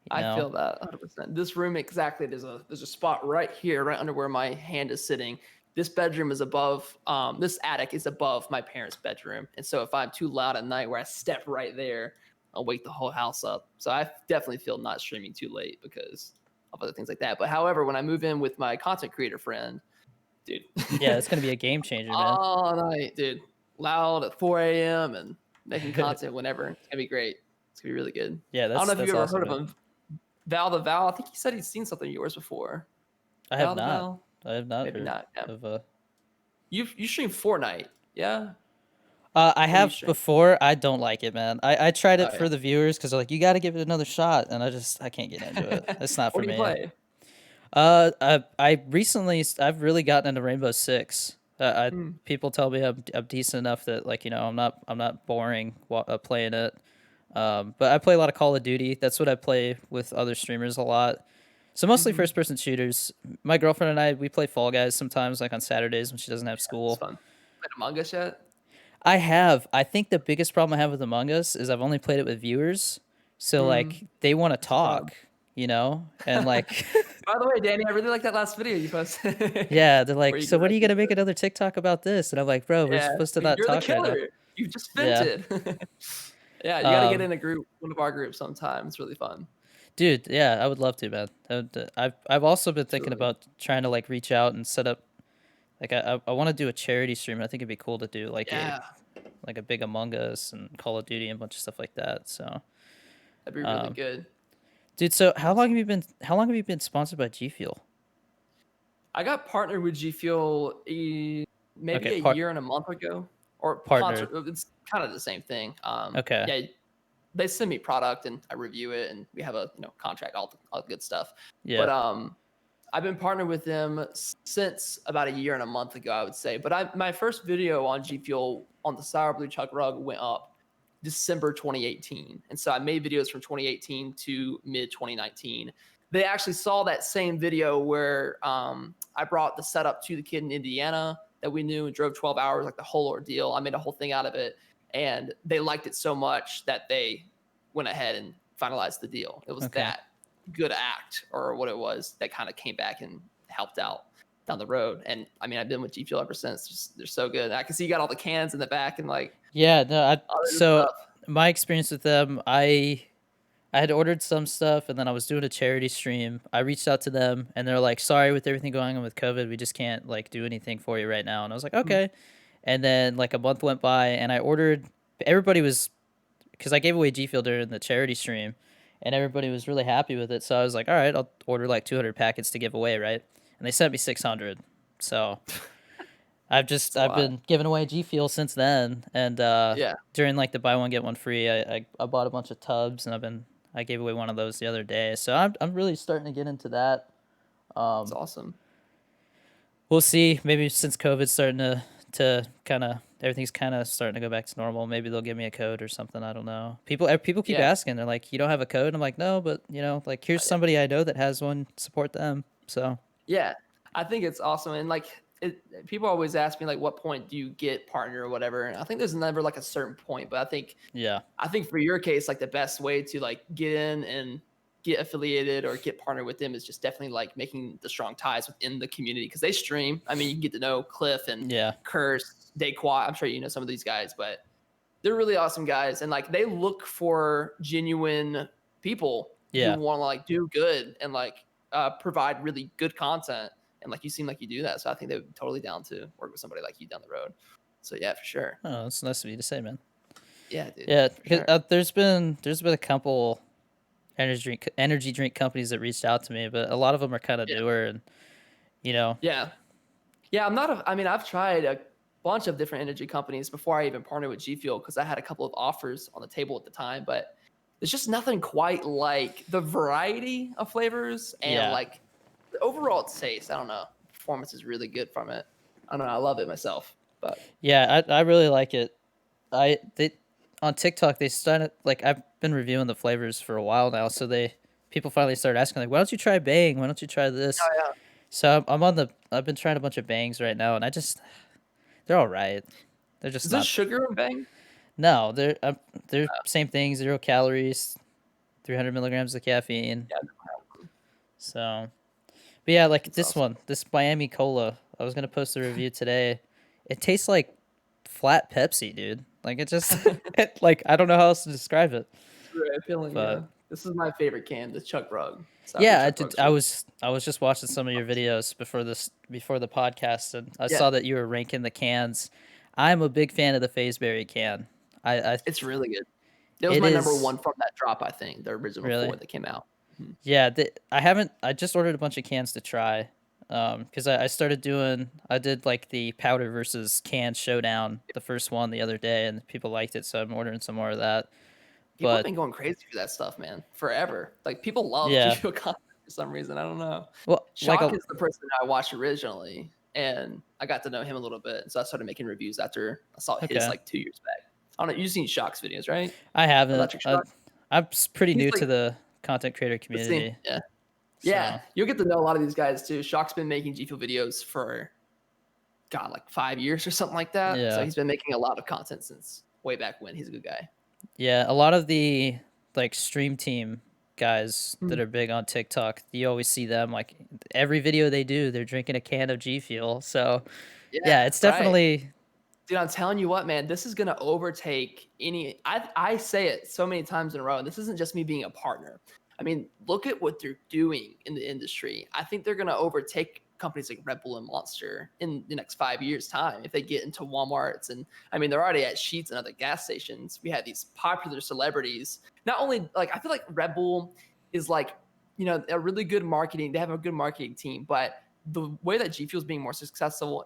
[SPEAKER 1] You
[SPEAKER 2] I
[SPEAKER 1] know.
[SPEAKER 2] feel that 100%. This room exactly. There's a spot right here, right under where my hand is sitting. This bedroom is above. This attic is above my parents' bedroom, and so if I'm too loud at night, where I step right there, I'll wake the whole house up. So I definitely feel not streaming too late because of other things like that. But however, when I move in with my content creator friend, dude,
[SPEAKER 1] Yeah, it's gonna be a game changer, man.
[SPEAKER 2] all night, dude, loud at 4 a.m. and making content whenever. It's gonna be great. It's gonna be really good.
[SPEAKER 1] Yeah,
[SPEAKER 2] I don't know if
[SPEAKER 1] that's
[SPEAKER 2] you've ever
[SPEAKER 1] awesome,
[SPEAKER 2] heard of
[SPEAKER 1] man.
[SPEAKER 2] him, Val the Val. I think he said he's seen something of yours before.
[SPEAKER 1] I have
[SPEAKER 2] Val the
[SPEAKER 1] not.
[SPEAKER 2] Val?
[SPEAKER 1] I have not
[SPEAKER 2] Maybe
[SPEAKER 1] heard
[SPEAKER 2] not. Yeah.
[SPEAKER 1] of
[SPEAKER 2] You stream Fortnite, yeah?
[SPEAKER 1] I
[SPEAKER 2] What do you
[SPEAKER 1] have
[SPEAKER 2] stream?
[SPEAKER 1] before. I don't like it, man. I tried
[SPEAKER 2] Oh
[SPEAKER 1] it
[SPEAKER 2] yeah.
[SPEAKER 1] for the viewers because they're like, you got to give it another shot, and I can't get into it. It's not
[SPEAKER 2] What
[SPEAKER 1] for
[SPEAKER 2] do you
[SPEAKER 1] me.
[SPEAKER 2] play?
[SPEAKER 1] I recently I've really gotten into Rainbow Six.
[SPEAKER 2] Hmm.
[SPEAKER 1] People tell me I'm decent enough that like you know I'm not boring playing it. But I play a lot of Call of Duty. That's what I play with other streamers a lot. So mostly
[SPEAKER 2] Mm-hmm.
[SPEAKER 1] first person shooters. My girlfriend and I we play Fall Guys sometimes like on Saturdays when she doesn't have
[SPEAKER 2] It's
[SPEAKER 1] school.
[SPEAKER 2] fun. Played Among Us yet?
[SPEAKER 1] I have. I think the biggest problem I have with Among Us is I've only played it with viewers. So
[SPEAKER 2] Mm,
[SPEAKER 1] like they want to
[SPEAKER 2] that's a problem.
[SPEAKER 1] talk, you know? And like
[SPEAKER 2] By the way, Danny, I really like that last video you posted
[SPEAKER 1] yeah, they're
[SPEAKER 2] where
[SPEAKER 1] like,
[SPEAKER 2] you
[SPEAKER 1] "So when are you
[SPEAKER 2] directed
[SPEAKER 1] going to make
[SPEAKER 2] it.
[SPEAKER 1] another TikTok about this?" And I'm like, "Bro, we're
[SPEAKER 2] Yeah,
[SPEAKER 1] supposed to not
[SPEAKER 2] you're the
[SPEAKER 1] talk right
[SPEAKER 2] killer.
[SPEAKER 1] now."
[SPEAKER 2] You just
[SPEAKER 1] Yeah.
[SPEAKER 2] vented. Yeah, you got to get
[SPEAKER 1] Um
[SPEAKER 2] in a group, one of our groups sometime. It's really fun.
[SPEAKER 1] dude, yeah, I would love to, man. I've also been
[SPEAKER 2] It's
[SPEAKER 1] thinking
[SPEAKER 2] really
[SPEAKER 1] about trying to like reach out and set up like I want to do a charity stream. I think it'd be cool to do
[SPEAKER 2] yeah,
[SPEAKER 1] like a big Among Us and Call of Duty and a bunch of stuff like that. So,
[SPEAKER 2] that'd be really
[SPEAKER 1] um
[SPEAKER 2] good.
[SPEAKER 1] dude, so
[SPEAKER 2] Awesome.
[SPEAKER 1] how long have you been sponsored by G Fuel?
[SPEAKER 2] I got partnered with G Fuel maybe
[SPEAKER 1] Okay,
[SPEAKER 2] a year and a month ago, or
[SPEAKER 1] partner.
[SPEAKER 2] it's kind of the same thing.
[SPEAKER 1] Okay.
[SPEAKER 2] Yeah, they send me product and I review it, and we have a contract, all the good stuff. But
[SPEAKER 1] Yeah.
[SPEAKER 2] I've been partnered with them since about a year and a month ago, I would say. But my first video on G Fuel on the Sour Blue Chuck Rug went up December 2018. And so I made videos from 2018 to mid 2019. They actually saw that same video where I brought the setup to the kid in Indiana that we knew and drove 12 hours, like the whole ordeal. I made a whole thing out of it. and they liked it so much that they went ahead and finalized the deal. It was
[SPEAKER 1] Okay.
[SPEAKER 2] that good act or what it was that kind of came back and helped out down the road. And I mean, I've been with G Fuel ever since. Just, they're so good. I can see you got all the cans in the back and like
[SPEAKER 1] Yeah, no,
[SPEAKER 2] all this
[SPEAKER 1] so
[SPEAKER 2] stuff.
[SPEAKER 1] my experience with them, I had ordered some stuff and then I was doing a charity stream. I reached out to them and they're like, "Sorry, with everything going on with COVID, we just can't like do anything for you right now." And I was like,
[SPEAKER 2] Mhm.
[SPEAKER 1] "Okay." And then like a month went by and I ordered, everybody was, because I gave away G Fuel during the charity stream and everybody was really happy with it. So I was like, "All right, I'll order like 200 packets to give away, right?" And they sent me 600. So
[SPEAKER 2] It's a
[SPEAKER 1] I've
[SPEAKER 2] lot.
[SPEAKER 1] been giving away G Fuel since then, and
[SPEAKER 2] Yeah,
[SPEAKER 1] during like the buy one get one free, I bought a bunch of tubs, and I gave away one of those the other day. So I'm really starting to get into that.
[SPEAKER 2] it's
[SPEAKER 1] Um,
[SPEAKER 2] awesome.
[SPEAKER 1] we'll see. Maybe since COVID's starting to kind of, everything's kind of starting to go back to normal. Maybe they'll give me a code or something. I don't know. People keep
[SPEAKER 2] Yeah,
[SPEAKER 1] asking. They're like, "You don't have a code?" I'm like, "No, but like here's
[SPEAKER 2] yeah.
[SPEAKER 1] somebody I know that has one. Support them." So
[SPEAKER 2] Yeah, I think it's awesome, and like people always ask me like, what point do you get partner or whatever? And I think there's never like a certain point, but
[SPEAKER 1] yeah,
[SPEAKER 2] I think for your case, like the best way to like get in and get affiliated or get partnered with them is just definitely like making the strong ties within the community because they stream. I mean, you can get to know Cliff and
[SPEAKER 1] yeah,
[SPEAKER 2] Curse, Dayquat. I'm sure you know some of these guys, but they're really awesome guys, and like they look for genuine people who
[SPEAKER 1] yeah.
[SPEAKER 2] want to like do good and like provide really good content. And like you seem like you do that, so I think they would be totally down to work with somebody like you down the road. So yeah, for sure.
[SPEAKER 1] Oh, that's nice of you to say, man.
[SPEAKER 2] Yeah, dude,
[SPEAKER 1] Yeah,
[SPEAKER 2] for
[SPEAKER 1] 'cause,
[SPEAKER 2] sure.
[SPEAKER 1] there's been a couple energy drink companies that reached out to me, but a lot of them are kind of
[SPEAKER 2] Yeah,
[SPEAKER 1] newer, and you know,
[SPEAKER 2] yeah, yeah. I'm not. I mean, I've tried a bunch of different energy companies before I even partnered with G Fuel because I had a couple of offers on the table at the time, but there's just nothing quite like the variety of flavors and
[SPEAKER 1] yeah,
[SPEAKER 2] like the overall taste. I don't know. Performance is really good from it. I don't know. I love it myself. But
[SPEAKER 1] yeah, I really like it. They on TikTok they started like I've been reviewing the flavors for a while now, so people finally started asking like, why don't you try Bang? Why don't you try this?
[SPEAKER 2] oh yeah,
[SPEAKER 1] So I've been trying a bunch of Bangs right now, and they're all right. They're just
[SPEAKER 2] is this
[SPEAKER 1] not.
[SPEAKER 2] sugar and bang?
[SPEAKER 1] No, they're same thing, 0 calories, 300 milligrams of caffeine.
[SPEAKER 2] Yeah,
[SPEAKER 1] So, but yeah, like
[SPEAKER 2] that's awesome.
[SPEAKER 1] this Miami Cola. I was gonna post a review today. It tastes like flat Pepsi, dude. Like it just, like I don't know how else to describe it.
[SPEAKER 2] Right, feeling
[SPEAKER 1] But
[SPEAKER 2] yeah. This is my favorite can, the Chuck Rug. So the
[SPEAKER 1] yeah,
[SPEAKER 2] Chuck Rug's
[SPEAKER 1] I
[SPEAKER 2] really
[SPEAKER 1] was just watching some of your videos before the podcast, and I
[SPEAKER 2] yeah.
[SPEAKER 1] saw that you were ranking the cans. I'm a big fan of the Fazeberry can. I
[SPEAKER 2] It's really good. It was
[SPEAKER 1] it
[SPEAKER 2] my number
[SPEAKER 1] is
[SPEAKER 2] one from that drop. I think the original
[SPEAKER 1] really.
[SPEAKER 2] four that came out. Mhm.
[SPEAKER 1] Yeah, I haven't. I just ordered a bunch of cans to try. Because I started doing. I did like the powder versus can showdown, the first one the other day, and people liked it, so I'm ordering some more of that.
[SPEAKER 2] People have
[SPEAKER 1] But
[SPEAKER 2] been going crazy for that stuff, man, forever. Like people love
[SPEAKER 1] yeah,
[SPEAKER 2] GPO content for some reason. I don't know.
[SPEAKER 1] well, like
[SPEAKER 2] Shock
[SPEAKER 1] a
[SPEAKER 2] is the person I watched originally, and I got to know him a little bit. So I started making reviews after I saw his
[SPEAKER 1] okay,
[SPEAKER 2] like 2 years back. I don't know. You've seen Shock's videos, right?
[SPEAKER 1] I haven't.
[SPEAKER 2] Electric Shock.
[SPEAKER 1] Pretty
[SPEAKER 2] He's
[SPEAKER 1] new
[SPEAKER 2] like
[SPEAKER 1] to the content creator
[SPEAKER 2] the same.
[SPEAKER 1] community,
[SPEAKER 2] Yeah. Yeah.
[SPEAKER 1] so
[SPEAKER 2] You'll get to know a lot of these guys too. Shock's been making GPO videos for God, like 5 years or something like that. So
[SPEAKER 1] yeah.
[SPEAKER 2] he's been making a lot of content since way back when. He's a good guy.
[SPEAKER 1] Yeah, a lot of the like stream team guys that
[SPEAKER 2] Mhm.
[SPEAKER 1] are big on TikTok, you always see them like every video they do, they're drinking a can of G Fuel. So
[SPEAKER 2] Yeah,
[SPEAKER 1] yeah, it's
[SPEAKER 2] right.
[SPEAKER 1] definitely
[SPEAKER 2] Dude, I'm telling you what, man, this is gonna overtake any. I say it so many times in a row, and this isn't just me being a partner. I mean, look at what they're doing in the industry. I think they're gonna overtake companies like Red Bull and Monster in the next 5 years' time if they get into WalMarts. And I mean, they're already at Sheetz and other gas stations. We have these popular celebrities. Not only like I feel like Red Bull is like a really good marketing. They have a good marketing team, but the way that G Fuel is being more successful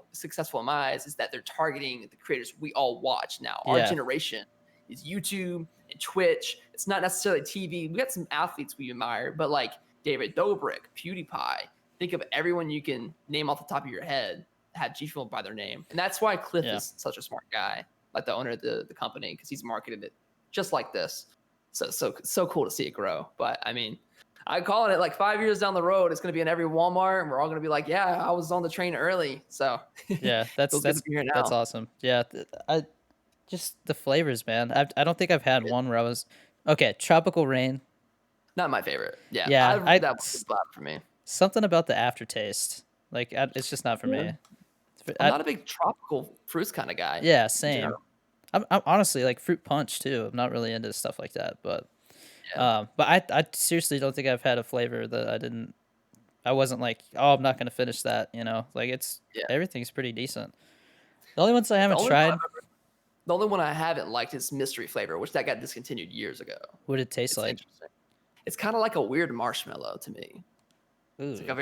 [SPEAKER 2] in my eyes is that they're targeting the creators we all watch now. Our
[SPEAKER 1] yeah.
[SPEAKER 2] generation is YouTube and Twitch. It's not necessarily TV. We got some athletes we admire, but like David Dobrik, PewDiePie. Think of everyone you can name off the top of your head had G Fuel by their name, and that's why Cliff
[SPEAKER 1] Yeah.
[SPEAKER 2] is such a smart guy, like the owner of the company, because he's marketed it just like this. So cool to see it grow. But I mean, I'm calling it like 5 years down the road, it's going to be in every Walmart, and we're all going to be like, "Yeah, I was on the train early." So
[SPEAKER 1] Yeah,
[SPEAKER 2] feels good to be here
[SPEAKER 1] that's
[SPEAKER 2] now.
[SPEAKER 1] awesome. Yeah, Just the flavors, man. I don't think I've had one where I was okay. Tropical rain.
[SPEAKER 2] Not my favorite. Yeah,
[SPEAKER 1] Yeah, I
[SPEAKER 2] that was a flop for me.
[SPEAKER 1] something about the aftertaste. Like it's just not for
[SPEAKER 2] Yeah.
[SPEAKER 1] me.
[SPEAKER 2] I'm
[SPEAKER 1] I,
[SPEAKER 2] not a big tropical fruits kind of guy
[SPEAKER 1] yeah,
[SPEAKER 2] in general.
[SPEAKER 1] same. I'm honestly like fruit punch too. I'm not really into stuff like that,
[SPEAKER 2] Yeah.
[SPEAKER 1] but I seriously don't think I've had a flavor that I didn't. I wasn't like, oh, I'm not gonna finish that. You know, like it's
[SPEAKER 2] Yeah.
[SPEAKER 1] everything's pretty decent. The only ones I
[SPEAKER 2] The
[SPEAKER 1] haven't
[SPEAKER 2] only one
[SPEAKER 1] tried.
[SPEAKER 2] the only one I haven't liked is mystery flavor, which that got discontinued years ago.
[SPEAKER 1] What it tastes
[SPEAKER 2] It's
[SPEAKER 1] like?
[SPEAKER 2] interesting. It's kind of like a weird marshmallow to me. It's like
[SPEAKER 1] Ooh,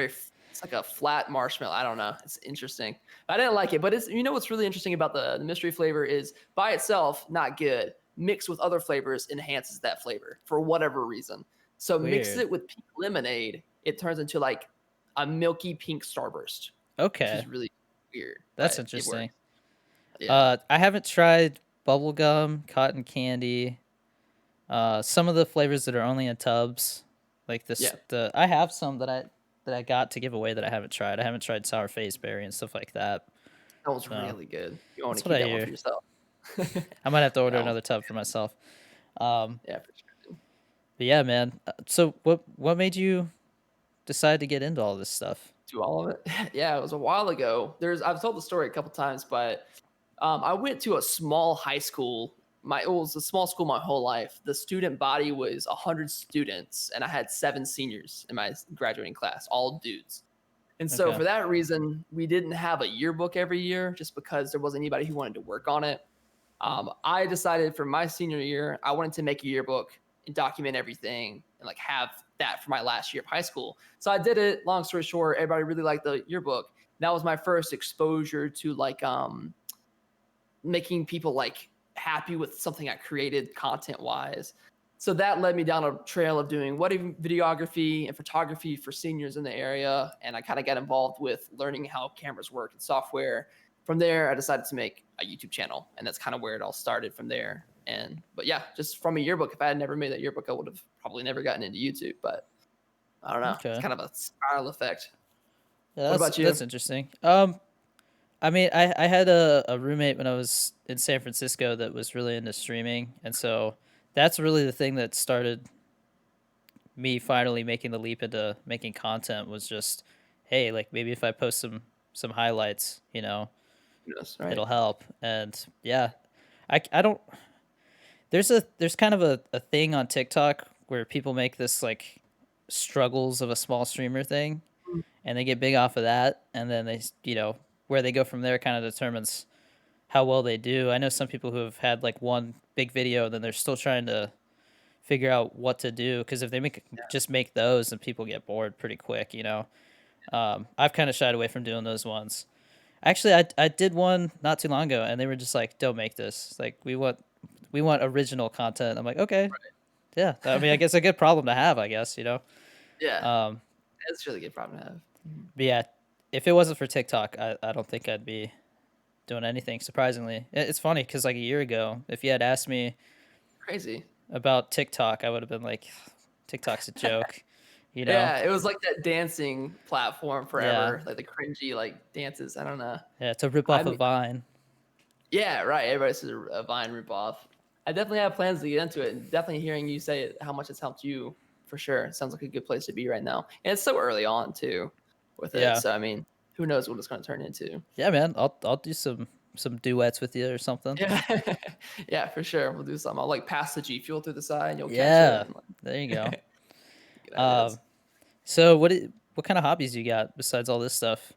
[SPEAKER 2] it's like a flat marshmallow. I don't know. It's interesting. I didn't like it, but it's what's really interesting about the mystery flavor is by itself not good. Mixed with other flavors enhances that flavor for whatever reason. So mix
[SPEAKER 1] weird.
[SPEAKER 2] it with pink lemonade, it turns into like a milky pink starburst, which
[SPEAKER 1] Okay,
[SPEAKER 2] is really weird,
[SPEAKER 1] that's
[SPEAKER 2] but it
[SPEAKER 1] interesting.
[SPEAKER 2] works. Yeah.
[SPEAKER 1] I haven't tried bubblegum, cotton candy, some of the flavors that are only in tubs, like this.
[SPEAKER 2] Yeah.
[SPEAKER 1] The I have some that I got to give away that I haven't tried. I haven't tried sour face berry and stuff like that.
[SPEAKER 2] That was
[SPEAKER 1] So
[SPEAKER 2] really good. You want
[SPEAKER 1] that's
[SPEAKER 2] to
[SPEAKER 1] what
[SPEAKER 2] keep
[SPEAKER 1] I
[SPEAKER 2] that one
[SPEAKER 1] hear.
[SPEAKER 2] for yourself.
[SPEAKER 1] I might have to order
[SPEAKER 2] That one,
[SPEAKER 1] another tub for myself. Um,
[SPEAKER 2] yeah, for sure.
[SPEAKER 1] but yeah, man. So what made you decide to get into all this stuff?
[SPEAKER 2] Do all of it. Yeah, it was a while ago. I've told the story a couple times, but I went to a small high school. It was a small school my whole life. The student body was 100 students, and I had 7 seniors in my graduating class, all dudes. And so
[SPEAKER 1] Okay.
[SPEAKER 2] for that reason, we didn't have a yearbook every year, just because there wasn't anybody who wanted to work on it. I decided for my senior year, I wanted to make a yearbook and document everything and like have that for my last year of high school. So I did it. Long story short, everybody really liked the yearbook. That was my first exposure to like making people like happy with something I created content wise. So that led me down a trail of doing wedding videography and photography for seniors in the area. And I kind of got involved with learning how cameras work and software. From there, I decided to make a YouTube channel. And that's kind of where it all started from there. But yeah, just from a yearbook, if I had never made that yearbook, I would have probably never gotten into YouTube. But I don't know. It's
[SPEAKER 1] Okay.
[SPEAKER 2] kind of a spiral effect.
[SPEAKER 1] Yeah,
[SPEAKER 2] What about you?
[SPEAKER 1] that's interesting. I mean, I had a roommate when I was in San Francisco that was really into streaming, and so that's really the thing that started me finally making the leap into making content was just, hey, like maybe if I post some highlights, you know,
[SPEAKER 2] Yes, right.
[SPEAKER 1] it'll help. And yeah, I don't. There's kind of a thing on TikTok where people make this like struggles of a small streamer thing, and they get big off of that, and then where they go from there kind of determines how well they do. I know some people who have had like one big video, then they're still trying to figure out what to do because if they just make those, then people get bored pretty quick. I've kind of shied away from doing those ones. Actually, I did one not too long ago, and they were just like, "Don't make this. Like, we want original content." I'm like, okay, yeah. I mean, I guess a good problem to have. I guess
[SPEAKER 2] Yeah,
[SPEAKER 1] Um,
[SPEAKER 2] that's a really good problem to have. Mhm.
[SPEAKER 1] but yeah, if it wasn't for TikTok, I don't think I'd be doing anything. Surprisingly, it's funny because like a year ago, if you had asked me
[SPEAKER 2] Crazy.
[SPEAKER 1] about TikTok, I would have been like, TikTok's a joke, you know?
[SPEAKER 2] Yeah, it was like that dancing platform
[SPEAKER 1] Yeah.
[SPEAKER 2] forever, like the cringy like dances. I don't know.
[SPEAKER 1] Yeah, to rip
[SPEAKER 2] I
[SPEAKER 1] off a
[SPEAKER 2] mean,
[SPEAKER 1] Vine.
[SPEAKER 2] yeah, right. Everybody says a Vine ripoff. I definitely have plans to get into it. And definitely hearing you say how much it's helped you for sure. It sounds like a good place to be right now. And it's so early on too with it.
[SPEAKER 1] Yeah.
[SPEAKER 2] So I mean, who knows what it's going to turn into?
[SPEAKER 1] Yeah, man. I'll do some duets with you or something.
[SPEAKER 2] Yeah, yeah, for sure. We'll do something. I'll like pass the G Fuel through the side, and you'll catch it.
[SPEAKER 1] Yeah.
[SPEAKER 2] And
[SPEAKER 1] There you go.
[SPEAKER 2] like, good
[SPEAKER 1] Um,
[SPEAKER 2] ideas.
[SPEAKER 1] so what kind of hobbies you got besides all this stuff?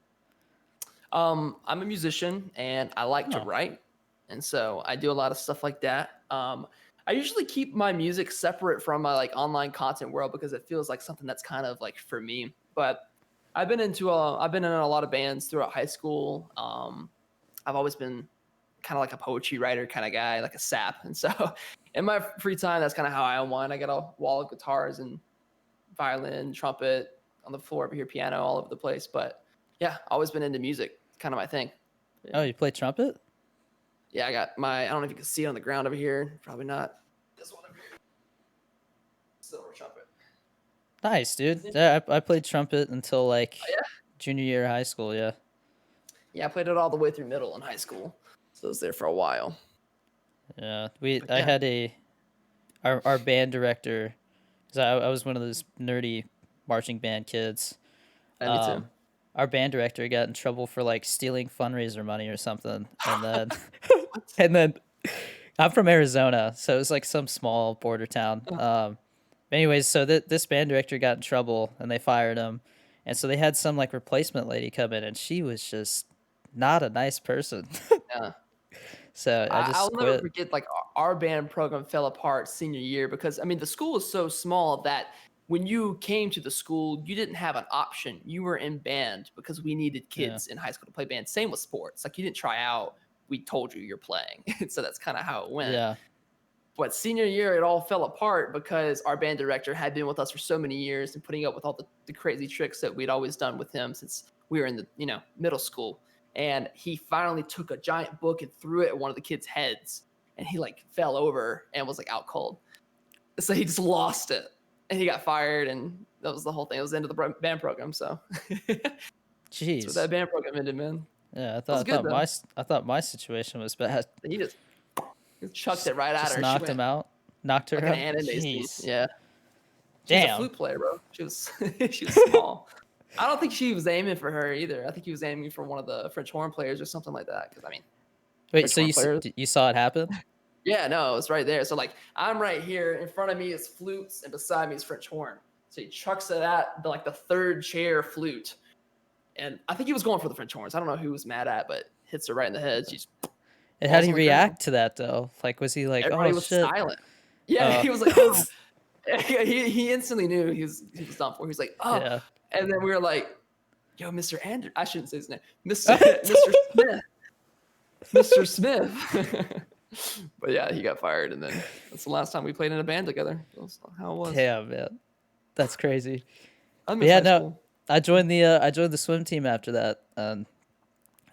[SPEAKER 2] I'm a musician and I like to
[SPEAKER 1] Oh,
[SPEAKER 2] write. And so I do a lot of stuff like that. I usually keep my music separate from my like online content world because it feels like something that's kind of like for me. But I've been in a lot of bands throughout high school. I've always been kind of like a poetry writer kind of guy, like a sap. And so in my free time, that's kind of how I unwind. I got a wall of guitars and violin, trumpet on the floor over here, piano all over the place. But yeah, always been into music. It's kind of my thing. Yeah.
[SPEAKER 1] oh, you play trumpet?
[SPEAKER 2] Yeah, I got I don't know if you can see it on the ground over here. Probably not. This one over here. Silver trumpet.
[SPEAKER 1] Nice, dude.
[SPEAKER 2] Yeah.
[SPEAKER 1] Yeah, I played trumpet until
[SPEAKER 2] Oh,
[SPEAKER 1] like
[SPEAKER 2] yeah.
[SPEAKER 1] junior year of high school. Yeah.
[SPEAKER 2] Yeah, I played it all the way through middle in high school. So I was there for a while.
[SPEAKER 1] Yeah,
[SPEAKER 2] But
[SPEAKER 1] I
[SPEAKER 2] yeah,
[SPEAKER 1] had our band director. 'Cause I was one of those nerdy marching band kids.
[SPEAKER 2] me too.
[SPEAKER 1] Our band director got in trouble for like stealing fundraiser money or something, and then
[SPEAKER 2] What?
[SPEAKER 1] and then I'm from Arizona, so it was like some small border town.
[SPEAKER 2] Uh,
[SPEAKER 1] Anyways, so this band director got in trouble, and they fired him, and so they had some like replacement lady come in, and she was just not a nice person.
[SPEAKER 2] yeah.
[SPEAKER 1] So I
[SPEAKER 2] I'll
[SPEAKER 1] just
[SPEAKER 2] never
[SPEAKER 1] quit.
[SPEAKER 2] forget, like, our band program fell apart senior year because, I mean, the school is so small that when you came to the school, you didn't have an option. You were in band because we needed
[SPEAKER 1] Yeah,
[SPEAKER 2] kids in high school to play band. Same with sports. Like, you didn't try out. We told you you're playing. So that's kind of how it went.
[SPEAKER 1] yeah,
[SPEAKER 2] But senior year, it all fell apart because our band director had been with us for so many years and putting up with all the crazy tricks that we'd always done with him since we were in the middle school. And he finally took a giant book and threw it at one of the kids' heads, and he like fell over and was like out cold. So he just lost it, and he got fired, and that was the whole thing. It was the end of the band program. So that's what
[SPEAKER 1] jeez.
[SPEAKER 2] that band program ended, man.
[SPEAKER 1] Yeah,
[SPEAKER 2] That was good though.
[SPEAKER 1] I thought my situation was bad.
[SPEAKER 2] He just chucked
[SPEAKER 1] Just
[SPEAKER 2] it right at
[SPEAKER 1] just
[SPEAKER 2] her. She
[SPEAKER 1] knocked
[SPEAKER 2] went
[SPEAKER 1] him out, knocked her
[SPEAKER 2] like an
[SPEAKER 1] out.
[SPEAKER 2] anime scene.
[SPEAKER 1] Jeez,
[SPEAKER 2] Yeah. She was a
[SPEAKER 1] damn.
[SPEAKER 2] flute player, bro. She was she was small. I don't think she was aiming for her either. I think he was aiming for one of the French horn players or something like that. Because I mean,
[SPEAKER 1] Wait,
[SPEAKER 2] French
[SPEAKER 1] so
[SPEAKER 2] horn players.
[SPEAKER 1] you saw it happen?
[SPEAKER 2] Yeah, no, it's right there. So like, I'm right here. In front of me is flutes, and beside me is French horn. So he chucks it at like the third chair flute, and I think he was going for the French horns. I don't know who was mad at, but hits her right in the head. She
[SPEAKER 1] And how did
[SPEAKER 2] falls
[SPEAKER 1] he
[SPEAKER 2] on the ground.
[SPEAKER 1] react to that though? Like, was he like, "Oh
[SPEAKER 2] Everybody was
[SPEAKER 1] shit"?
[SPEAKER 2] silent. Yeah,
[SPEAKER 1] Uh,
[SPEAKER 2] he was like, oh. He instantly knew he was done for. He was like, oh,
[SPEAKER 1] yeah.
[SPEAKER 2] and then we were like, yo, Mr. Ander, I shouldn't say his name, Mr. Smith, Mr. Smith. But yeah, he got fired, and then that's the last time we played in a band together. That's how it was.
[SPEAKER 1] Damn, man, that's crazy.
[SPEAKER 2] I
[SPEAKER 1] But
[SPEAKER 2] miss
[SPEAKER 1] yeah,
[SPEAKER 2] high
[SPEAKER 1] no,
[SPEAKER 2] school.
[SPEAKER 1] I joined the swim team after that.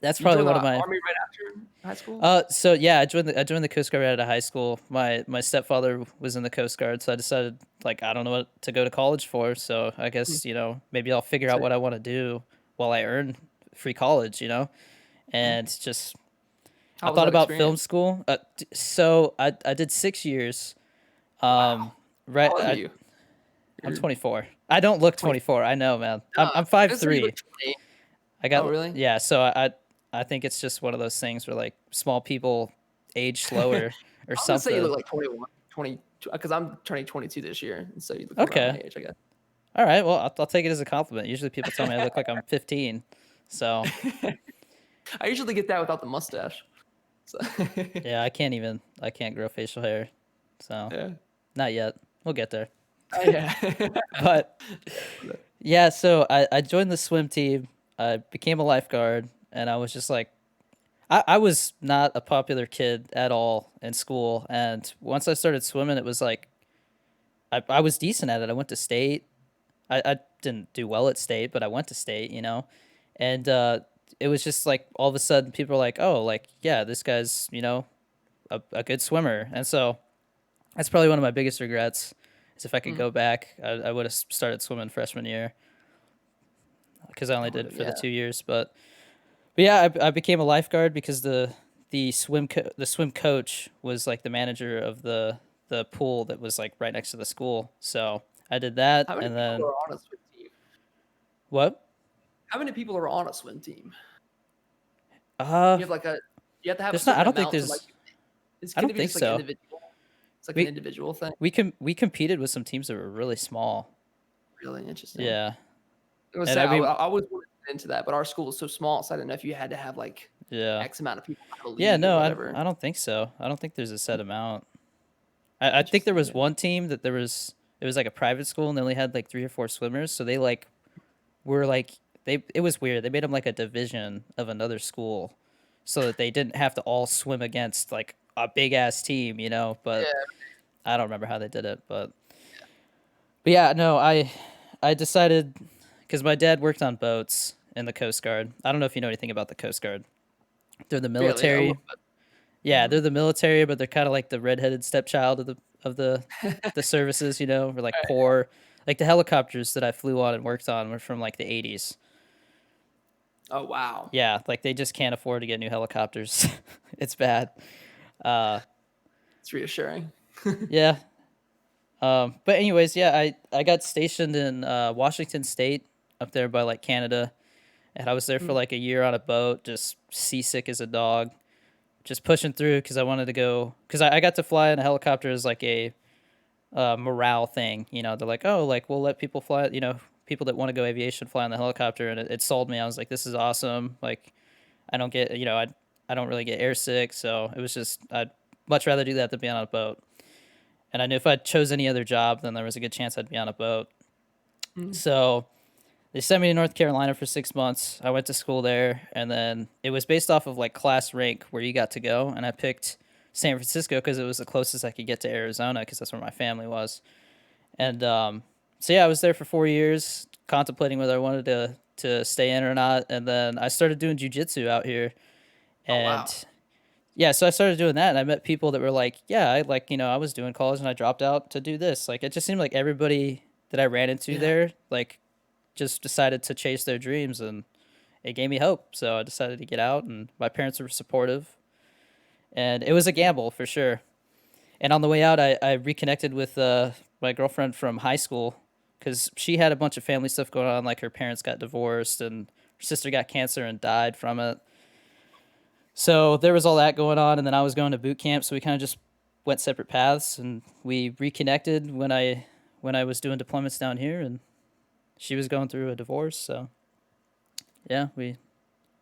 [SPEAKER 1] That's
[SPEAKER 2] You
[SPEAKER 1] probably
[SPEAKER 2] joined the
[SPEAKER 1] one of my.
[SPEAKER 2] army right after high school.
[SPEAKER 1] So yeah, I joined the Coast Guard right out of high school. My stepfather was in the Coast Guard, so I decided like I don't know what to go to college for. So I
[SPEAKER 2] Hmm.
[SPEAKER 1] guess maybe I'll figure out
[SPEAKER 2] Sick.
[SPEAKER 1] what I want to do while I earn free college.
[SPEAKER 2] Hmm.
[SPEAKER 1] And just I
[SPEAKER 2] How was
[SPEAKER 1] thought
[SPEAKER 2] that
[SPEAKER 1] about film
[SPEAKER 2] experience?
[SPEAKER 1] school. So I did 6 years.
[SPEAKER 2] Wow.
[SPEAKER 1] Um,
[SPEAKER 2] How
[SPEAKER 1] right,
[SPEAKER 2] old are you?
[SPEAKER 1] I'm
[SPEAKER 2] You're
[SPEAKER 1] 24. I don't look
[SPEAKER 2] 20.
[SPEAKER 1] 24. I know, man.
[SPEAKER 2] No,
[SPEAKER 1] I'm
[SPEAKER 2] I said you look
[SPEAKER 1] 5'3".
[SPEAKER 2] 20.
[SPEAKER 1] I
[SPEAKER 2] Oh,
[SPEAKER 1] got
[SPEAKER 2] really?
[SPEAKER 1] yeah. So I think it's just one of those things where like small people age slower or
[SPEAKER 2] I'm gonna say you
[SPEAKER 1] something.
[SPEAKER 2] look like 21, 20, because I'm turning 22 this year, and so you look around my
[SPEAKER 1] Okay.
[SPEAKER 2] age, I
[SPEAKER 1] All right. Well, I'll take it as a compliment. Usually people tell me I look like I'm 15. So
[SPEAKER 2] guess. I usually get that without the mustache. So
[SPEAKER 1] yeah, I can't grow facial hair. So
[SPEAKER 2] yeah.
[SPEAKER 1] not yet. We'll get there.
[SPEAKER 2] Oh, yeah.
[SPEAKER 1] But
[SPEAKER 2] Yeah.
[SPEAKER 1] yeah, so I joined the swim team. I became a lifeguard, and I was just like, I was not a popular kid at all in school. And once I started swimming, it was like, I was decent at it. I went to state. I didn't do well at state, but I went to state. And it was just like all of a sudden people were like, oh, like, yeah, this guy's, a good swimmer. And so that's probably one of my biggest regrets is if I could
[SPEAKER 2] Mm.
[SPEAKER 1] go back, I would have started swimming freshman year because I only
[SPEAKER 2] I
[SPEAKER 1] did
[SPEAKER 2] would've-
[SPEAKER 1] it for the
[SPEAKER 2] yeah.
[SPEAKER 1] 2 years. But yeah, I became a lifeguard because the swim coach was like the manager of the pool that was like right next to the school. So I did that,
[SPEAKER 2] How many
[SPEAKER 1] and
[SPEAKER 2] people
[SPEAKER 1] then
[SPEAKER 2] are on a swim team?
[SPEAKER 1] what?
[SPEAKER 2] How many people are on a swim team?
[SPEAKER 1] Uh,
[SPEAKER 2] You have you have to have a
[SPEAKER 1] there's not. I
[SPEAKER 2] certain
[SPEAKER 1] don't think
[SPEAKER 2] amount to
[SPEAKER 1] there's. I
[SPEAKER 2] can
[SPEAKER 1] don't
[SPEAKER 2] it be
[SPEAKER 1] think
[SPEAKER 2] just like
[SPEAKER 1] so.
[SPEAKER 2] individual? It's like an
[SPEAKER 1] We
[SPEAKER 2] individual thing.
[SPEAKER 1] we competed with some teams that were really small.
[SPEAKER 2] Really interesting.
[SPEAKER 1] Yeah,
[SPEAKER 2] I was
[SPEAKER 1] and
[SPEAKER 2] say
[SPEAKER 1] I mean,
[SPEAKER 2] I always wanted to get into that, but our school was so small, so I didn't know if you had to have like
[SPEAKER 1] yeah,
[SPEAKER 2] X amount of people have a
[SPEAKER 1] yeah.
[SPEAKER 2] league or
[SPEAKER 1] No,
[SPEAKER 2] whatever.
[SPEAKER 1] I don't think so. I don't think there's a set amount. I think there
[SPEAKER 2] Interesting.
[SPEAKER 1] was
[SPEAKER 2] Yeah.
[SPEAKER 1] one team that there was. It was like a private school, and they only had like 3 or 4 swimmers. So they like were like they. It was weird. They made them like a division of another school, so that they didn't have to all swim against like a big ass team. But
[SPEAKER 2] Yeah.
[SPEAKER 1] I don't remember how they did it. But yeah, no, I decided because my dad worked on boats in the Coast Guard. I don't know if you know anything about the Coast Guard. They're the
[SPEAKER 2] Barely a little
[SPEAKER 1] military. Yeah,
[SPEAKER 2] bit.
[SPEAKER 1] they're the military, but they're kind of like the redheaded stepchild of the
[SPEAKER 2] Mhm.
[SPEAKER 1] services. We're like poor. Like the helicopters that I flew on and worked on were from like the 80s.
[SPEAKER 2] Oh wow.
[SPEAKER 1] Yeah, like they just can't afford to get new helicopters. It's bad. Uh,
[SPEAKER 2] It's reassuring.
[SPEAKER 1] Yeah. But anyways, yeah, I got stationed in Washington State up there by like Canada, and I was there for
[SPEAKER 2] Mm.
[SPEAKER 1] like a year on a boat, just seasick as a dog, just pushing through because I wanted to go because I got to fly in a helicopter as like a morale thing. You know, they're like, oh, like we'll let people fly. You know, people that want to go aviation fly on the helicopter, and it sold me. I was like, this is awesome. Like I don't get, you know, I don't really get airsick, so it was just I'd much rather do that than be on a boat. And I knew if I chose any other job, then there was a good chance I'd be on a boat.
[SPEAKER 2] Mm.
[SPEAKER 1] So they sent me to North Carolina for 6 months. I went to school there, and then it was based off of like class rank where you got to go, and I picked San Francisco because it was the closest I could get to Arizona because that's where my family was. And so yeah, I was there for 4 years, contemplating whether I wanted to stay in or not. And then I started doing jujitsu out here,
[SPEAKER 2] Oh wow.
[SPEAKER 1] and yeah, so I started doing that, and I met people that were like, yeah, I like, you know, I was doing college and I dropped out to do this. Like, it just seemed like everybody that I ran into
[SPEAKER 2] Yeah.
[SPEAKER 1] there, like, just decided to chase their dreams, and it gave me hope. So I decided to get out, and my parents were supportive, and it was a
[SPEAKER 2] Yeah.
[SPEAKER 1] gamble for sure. And on the way out, I reconnected with my girlfriend from high school because she had a bunch of family stuff going on. Like, her parents got divorced, and her sister got cancer and died from it. So there was all that going on, and then I was going to boot camp, so we kind of just went separate paths, and we reconnected when I was doing deployments down here, and she was going through a divorce. So yeah, we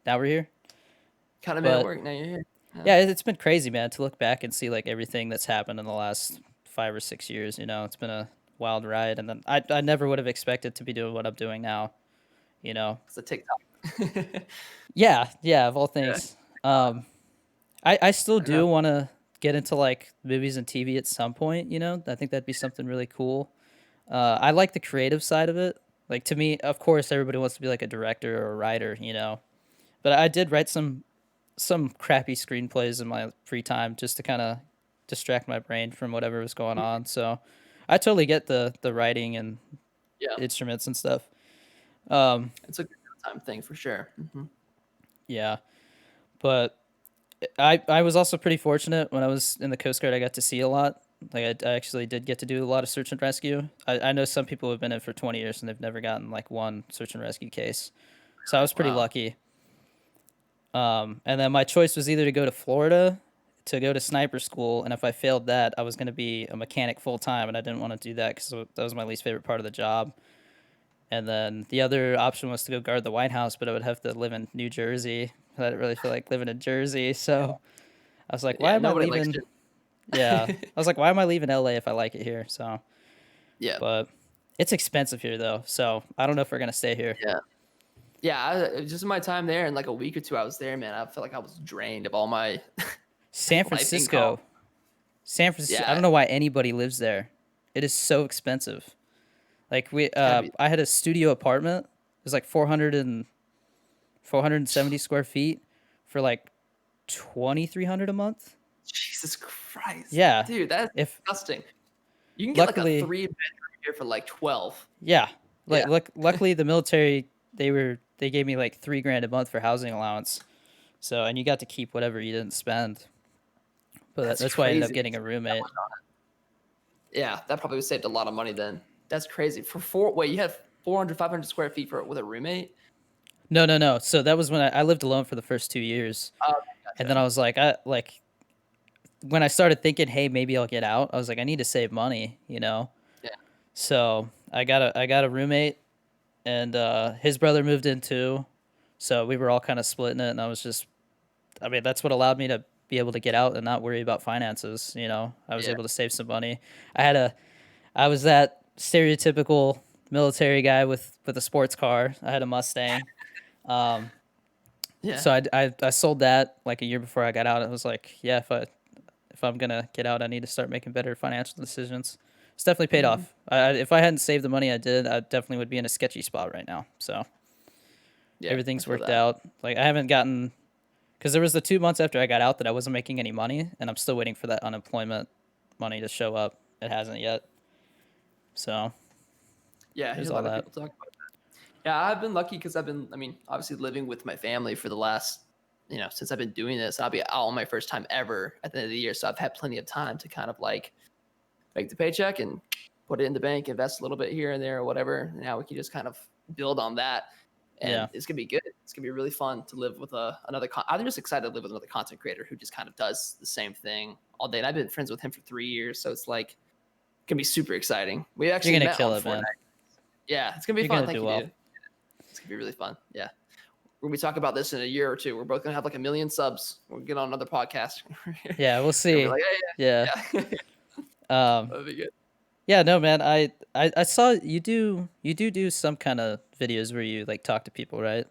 [SPEAKER 1] now we're here.
[SPEAKER 2] Kind of made it
[SPEAKER 1] But
[SPEAKER 2] work. Now you're here. Yeah.
[SPEAKER 1] yeah, it's been crazy, man, to look back and see like everything that's happened in the last 5 or 6 years. You know, it's been a wild ride, and then I never would have expected to be doing what I'm doing now. You know,
[SPEAKER 2] It's a TikTok.
[SPEAKER 1] yeah, yeah, of all
[SPEAKER 2] Yeah.
[SPEAKER 1] things. Um, I still
[SPEAKER 2] I know.
[SPEAKER 1] do want to get into like movies and TV at some point. You know, I think that'd be something really cool. I like the creative side of it. Like to me, of course, everybody wants to be like a director or a writer. You know, but I did write some crappy screenplays in my free time just to kind of distract my brain from whatever was going
[SPEAKER 2] Mm.
[SPEAKER 1] on. So I totally get the writing and
[SPEAKER 2] Yeah.
[SPEAKER 1] instruments and stuff. Um,
[SPEAKER 2] It's a good time thing for sure. Hmm.
[SPEAKER 1] yeah, but I was also pretty fortunate when I was in the Coast Guard. I got to see a lot. Like I actually did get to do a lot of search and rescue. I know some people have been in for 20 years and they've never gotten like one search and rescue case. So I was pretty
[SPEAKER 2] Wow.
[SPEAKER 1] lucky. And then my choice was either to go to Florida to go to sniper school, and if I failed that, I was going to be a mechanic full time, and I didn't want to do that because that was my least favorite part of the job. And then the other option was to go guard the White House, but I would have to live in New Jersey. I didn't really feel like living in Jersey, so I was like, why
[SPEAKER 2] Yeah.
[SPEAKER 1] am I
[SPEAKER 2] Nobody likes
[SPEAKER 1] leaving? Yeah,
[SPEAKER 2] it.
[SPEAKER 1] I was like, why am I leaving LA if I like it here? So,
[SPEAKER 2] Yeah.
[SPEAKER 1] but it's expensive here though, so I don't know if we're gonna stay here.
[SPEAKER 2] Yeah. Yeah. Just in my time there, in like a week or two, I was there, man. I felt like I was drained of all my
[SPEAKER 1] San
[SPEAKER 2] life income.
[SPEAKER 1] Francisco, San Francisco. I
[SPEAKER 2] Yeah.
[SPEAKER 1] don't know why anybody lives there. It is so expensive. Like
[SPEAKER 2] It's gotta be.
[SPEAKER 1] I had a studio apartment. It was like 470 square feet for like 2,300 a month.
[SPEAKER 2] Jesus Christ,
[SPEAKER 1] Yeah,
[SPEAKER 2] dude, that's
[SPEAKER 1] if
[SPEAKER 2] disgusting. You can get like a
[SPEAKER 1] luckily,
[SPEAKER 2] 3 bedroom here for like 12.
[SPEAKER 1] yeah, like
[SPEAKER 2] Yeah,
[SPEAKER 1] luckily the military they gave me like 3 grand a month for housing allowance. So and you got to keep whatever you didn't spend. But
[SPEAKER 2] that's
[SPEAKER 1] that's why I ended up
[SPEAKER 2] crazy.
[SPEAKER 1] getting a roommate.
[SPEAKER 2] Yeah, that probably would saved a lot of money then. That's crazy. For four, wait, you had 400, 500 square feet for with a roommate?
[SPEAKER 1] No, no, no. So that was when I lived alone for the first 2 years,
[SPEAKER 2] Oh,
[SPEAKER 1] and then
[SPEAKER 2] gotcha.
[SPEAKER 1] I was like, I like when I started thinking, hey, maybe I'll get out. I was like, I need to save money, you know.
[SPEAKER 2] Yeah.
[SPEAKER 1] So I got a roommate, and his brother moved in too, so we were all kind of splitting it, and I was just, I mean, that's what allowed me to be able to get out and not worry about finances. You know, I was
[SPEAKER 2] Yeah.
[SPEAKER 1] able to save some money. I had a I was that stereotypical military guy with a sports car. I had a Mustang. Um,
[SPEAKER 2] Yeah.
[SPEAKER 1] so I sold that like a year before I got out. It was like, yeah, if I'm gonna get out, I need to start making better financial decisions. It's definitely paid
[SPEAKER 2] Hmm.
[SPEAKER 1] off. If I hadn't saved the money I did, I definitely would be in a sketchy spot right now. So
[SPEAKER 2] Yeah, I
[SPEAKER 1] everything's
[SPEAKER 2] feel
[SPEAKER 1] worked
[SPEAKER 2] that.
[SPEAKER 1] out. Like I haven't gotten because there was the 2 months after I got out that I wasn't making any money, and I'm still waiting for that unemployment money to show up. It hasn't yet. So
[SPEAKER 2] Yeah, I hear
[SPEAKER 1] there's
[SPEAKER 2] a
[SPEAKER 1] all
[SPEAKER 2] lot of
[SPEAKER 1] that.
[SPEAKER 2] people talk about. Yeah, I've been lucky because I've been, I mean, obviously living with my family for the last, since I've been doing this, I'll be out on my first time ever at the end of the year. So I've had plenty of time to kind of like make the paycheck and put it in the bank, invest a little bit here and there or whatever. Now we can just kind of build on that.
[SPEAKER 1] Yeah.
[SPEAKER 2] And it's gonna be good. It's gonna be really fun to live with another. I'm just excited to live with another content creator who just kind of does the same thing all day. And I've been friends with him for 3 years, so it's like gonna be super exciting. We
[SPEAKER 1] You're
[SPEAKER 2] actually
[SPEAKER 1] gonna
[SPEAKER 2] met
[SPEAKER 1] kill
[SPEAKER 2] on
[SPEAKER 1] it, man.
[SPEAKER 2] Fortnite. Yeah, it's gonna be
[SPEAKER 1] You're
[SPEAKER 2] fun.
[SPEAKER 1] gonna
[SPEAKER 2] Thank
[SPEAKER 1] do
[SPEAKER 2] you,
[SPEAKER 1] well.
[SPEAKER 2] dude. It's gonna be really fun. Yeah, when we talk about this in a year or two, we're both gonna have like 1 million subs. We'll get on another podcast.
[SPEAKER 1] Yeah, we'll
[SPEAKER 2] Gonna be
[SPEAKER 1] see.
[SPEAKER 2] like,
[SPEAKER 1] Yeah.
[SPEAKER 2] hey, yeah, yeah.
[SPEAKER 1] Um,
[SPEAKER 2] That'd be good.
[SPEAKER 1] yeah, no, man. I saw you do some kind of videos where you like talk to people, right?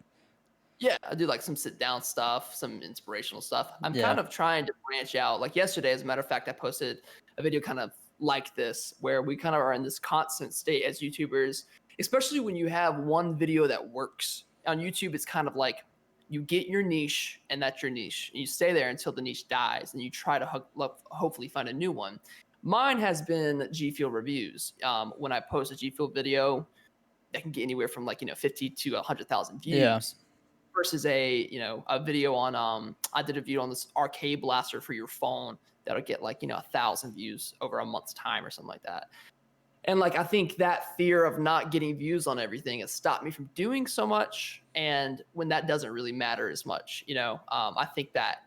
[SPEAKER 2] Yeah, I do like some sit down stuff, some inspirational stuff. I'm
[SPEAKER 1] Yeah.
[SPEAKER 2] kind of trying to branch out. Like yesterday, as a matter of fact, I posted a video kind of like this, where we kind of are in this constant state as YouTubers, especially when you have one video that works. On YouTube, it's kind of like you get your niche and that's your niche. And you stay there until the niche dies and you try to hopefully find a new one. Mine has been G Fuel reviews. When I post a G Fuel video, that can get anywhere from like 50 to 100,000
[SPEAKER 1] Yeah.
[SPEAKER 2] views versus a video on I did a video on this arcade blaster for your phone that'll get like 1,000 views over a month's time or something like that. And like I think that fear of not getting views on everything has stopped me from doing so much. And when that doesn't really matter as much, I think that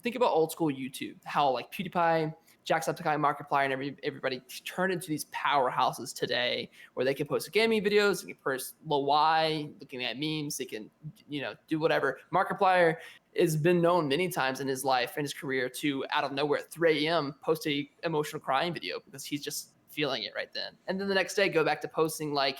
[SPEAKER 2] think about old school YouTube, how like PewDiePie, Jacksepticeye, Markiplier, and everybody turn into these powerhouses today, where they can post gaming videos, they can post low Y, looking at memes, they can do whatever. Markiplier has been known many times in his life and his career to out of nowhere at 3 a.m. post a emotional crying video because he's just feeling it right then, and then the next day go back to posting like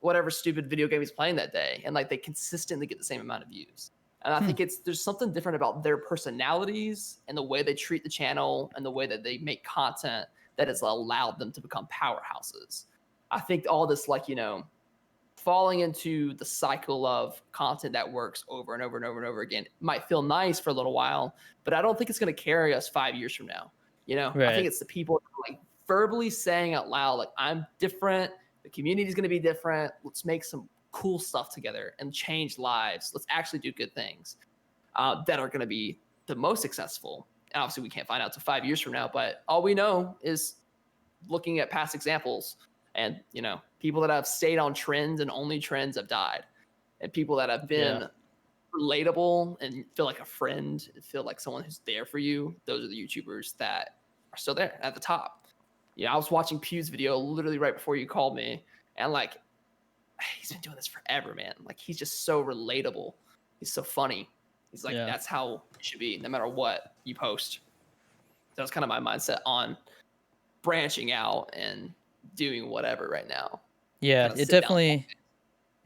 [SPEAKER 2] whatever stupid video game he's playing that day, and like they consistently get the same amount of views. And I
[SPEAKER 1] Hmm.
[SPEAKER 2] think there's something different about their personalities and the way they treat the channel and the way that they make content that has allowed them to become powerhouses. I think all this falling into the cycle of content that works over and over and over and over again might feel nice for a little while, but I don't think it's going to carry us 5 years from now. I think
[SPEAKER 1] Right.
[SPEAKER 2] it's the people like verbally saying out loud, like, I'm different. The community is going to be different. Let's make some cool stuff together and change lives. Let's actually do good things that are going to be the most successful. And obviously, we can't find out till 5 years from now, but all we know is looking at past examples and people that have stayed on trends and only trends have died, and people that have
[SPEAKER 1] Yeah.
[SPEAKER 2] been relatable and feel like a friend, feel like someone who's there for you. Those are the YouTubers that are still there at the top. I was watching Pew's video literally right before you called me, and like he's been doing this forever, man. Like he's just so relatable. He's so funny. He's like,
[SPEAKER 1] Yeah.
[SPEAKER 2] that's how it should be, no matter what you post. That was kind of my mindset on branching out and doing whatever right now.
[SPEAKER 1] Yeah.
[SPEAKER 2] Kind of
[SPEAKER 1] It
[SPEAKER 2] sit down.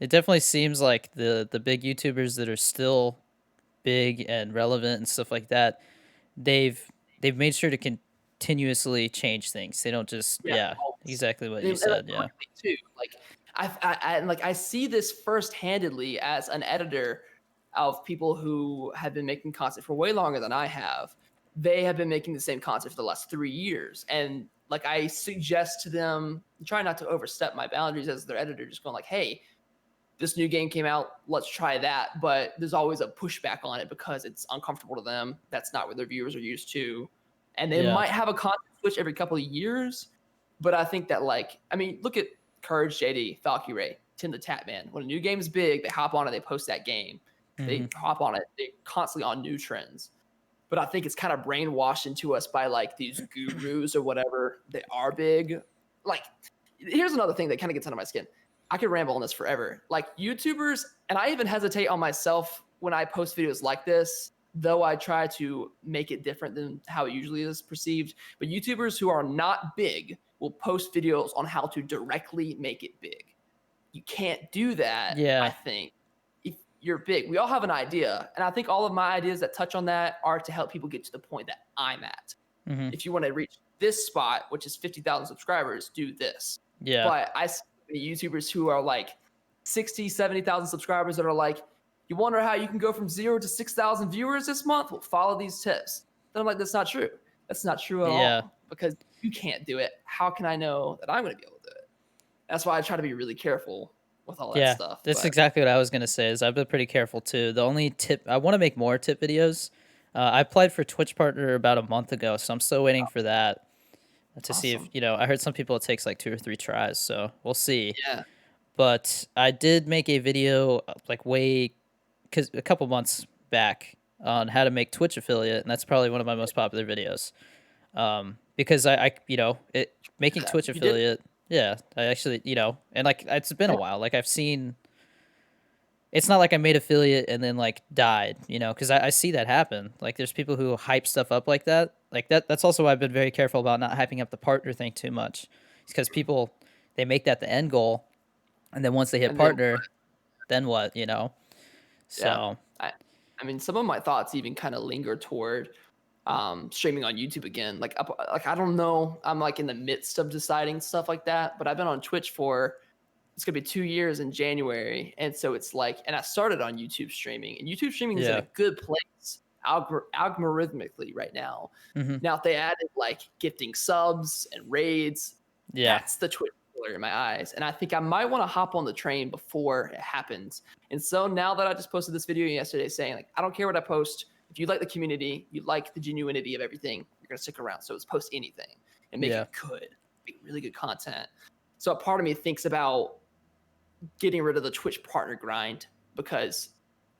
[SPEAKER 1] definitely seems like the big YouTubers that are still big and relevant and stuff like that, they've they've made sure to continuously change things. They don't just
[SPEAKER 2] Yeah,
[SPEAKER 1] yeah,
[SPEAKER 2] always.
[SPEAKER 1] exactly what you
[SPEAKER 2] And like
[SPEAKER 1] said. Yeah.
[SPEAKER 2] quickly too. Like I see this first-handedly as an editor of people who have been making content for way longer than I have. They have been making the same content for the last 3 years, and like I suggest to them, try not to overstep my boundaries as their editor, just going like, hey, this new game came out, let's try that. But there's always a pushback on it because it's uncomfortable to them. That's not what their viewers are used to. And they
[SPEAKER 1] Yeah.
[SPEAKER 2] might have a content switch every couple of years. But I think that, like, I mean, look at Courage JD, Valkyrie, Tim the Tap Man. When a new game is big, they hop on it, they post that game.
[SPEAKER 1] Hmm.
[SPEAKER 2] They hop on it, they constantly on new trends. But I think it's kind of brainwashed into us by like these gurus or whatever. They are big. Like, here's another thing that kind of gets under my skin. I could ramble on this forever. Like YouTubers, and I even hesitate on myself when I post videos like this, though I try to make it different than how it usually is perceived. But YouTubers who are not big will post videos on how to directly make it big. You can't do that, I
[SPEAKER 1] Yeah.
[SPEAKER 2] think, if you're big. We all have an idea. And I think all of my ideas that touch on that are to help people get to the point that I'm at.
[SPEAKER 1] Hmm.
[SPEAKER 2] If you want to reach this spot, which is 50,000 subscribers, do this.
[SPEAKER 1] Yeah.
[SPEAKER 2] But I see YouTubers who are like 60, 70,000 subscribers that are like, you wonder how you can go from 0 to 6,000 viewers this month? Well, follow these tips. Then I'm like, that's not true. That's not true at
[SPEAKER 1] Yeah.
[SPEAKER 2] all, because you can't do it. How can I know that I'm going to be able to do it? That's why I try to be really careful with all that
[SPEAKER 1] Yeah,
[SPEAKER 2] stuff.
[SPEAKER 1] that's
[SPEAKER 2] But
[SPEAKER 1] exactly what I was gonna say. Is I've been pretty careful too. The only tip I want to make more tip videos. I applied for Twitch partner about a month ago, so I'm still waiting for that to see if
[SPEAKER 2] awesome.
[SPEAKER 1] I heard some people it takes like 2 or 3 tries, so we'll see.
[SPEAKER 2] Yeah.
[SPEAKER 1] But I did make a video like way because a couple months back on how to make Twitch affiliate, and that's probably one of my most popular videos. Because I making Twitch
[SPEAKER 2] You did.
[SPEAKER 1] affiliate. Yeah, I actually and like it's been a while. Like I've seen it's not like I made affiliate and then like died, because I see that happen. Like there's people who hype stuff up like that. Like that's also why I've been very careful about not hyping up the partner thing too much. It's because people they make that the end goal, and then once they hit
[SPEAKER 2] And then
[SPEAKER 1] partner, then what,
[SPEAKER 2] yeah,
[SPEAKER 1] So
[SPEAKER 2] I I mean, some of my thoughts even kind of linger toward streaming on YouTube again. Like I don't know, I'm like in the midst of deciding stuff like that, but I've been on Twitch for it's gonna be 2 years in January, and so it's like, and I started on YouTube streaming, and YouTube streaming is in a
[SPEAKER 1] yeah,
[SPEAKER 2] good place algorithmically right now.
[SPEAKER 1] hmm
[SPEAKER 2] Now, if they added like gifting subs and raids,
[SPEAKER 1] yeah,
[SPEAKER 2] that's the Twitch killer in my eyes, and I think I might want to hop on the train before it happens. And so now that I just posted this video yesterday saying like I don't care what I post, if you like the community, you like the genuinity of everything, you're gonna stick around. So let's post anything and make
[SPEAKER 1] yeah,
[SPEAKER 2] it good, make really good content. So a part of me thinks about getting rid of the Twitch partner grind because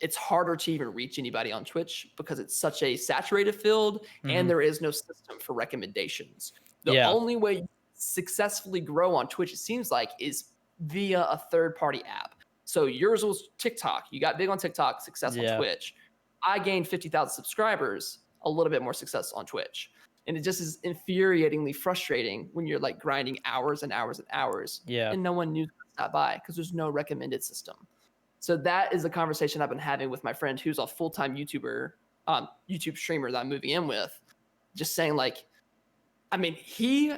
[SPEAKER 2] it's harder to even reach anybody on Twitch because it's such a saturated field and
[SPEAKER 1] hmm
[SPEAKER 2] there is no system for recommendations. The
[SPEAKER 1] yeah,
[SPEAKER 2] only way you successfully grow on Twitch, it seems like, is via a third party app. So yours was TikTok. You got big on TikTok, success on
[SPEAKER 1] yeah,
[SPEAKER 2] Twitch. I gained 50,000 subscribers, a little bit more success on Twitch. And it just is infuriatingly frustrating when you're like grinding hours and hours and hours
[SPEAKER 1] yeah,
[SPEAKER 2] and no one knew that by because there's no recommended system. So that is a conversation I've been having with my friend who's a full-time YouTuber, YouTube streamer that I'm moving in with, just saying like, I mean, he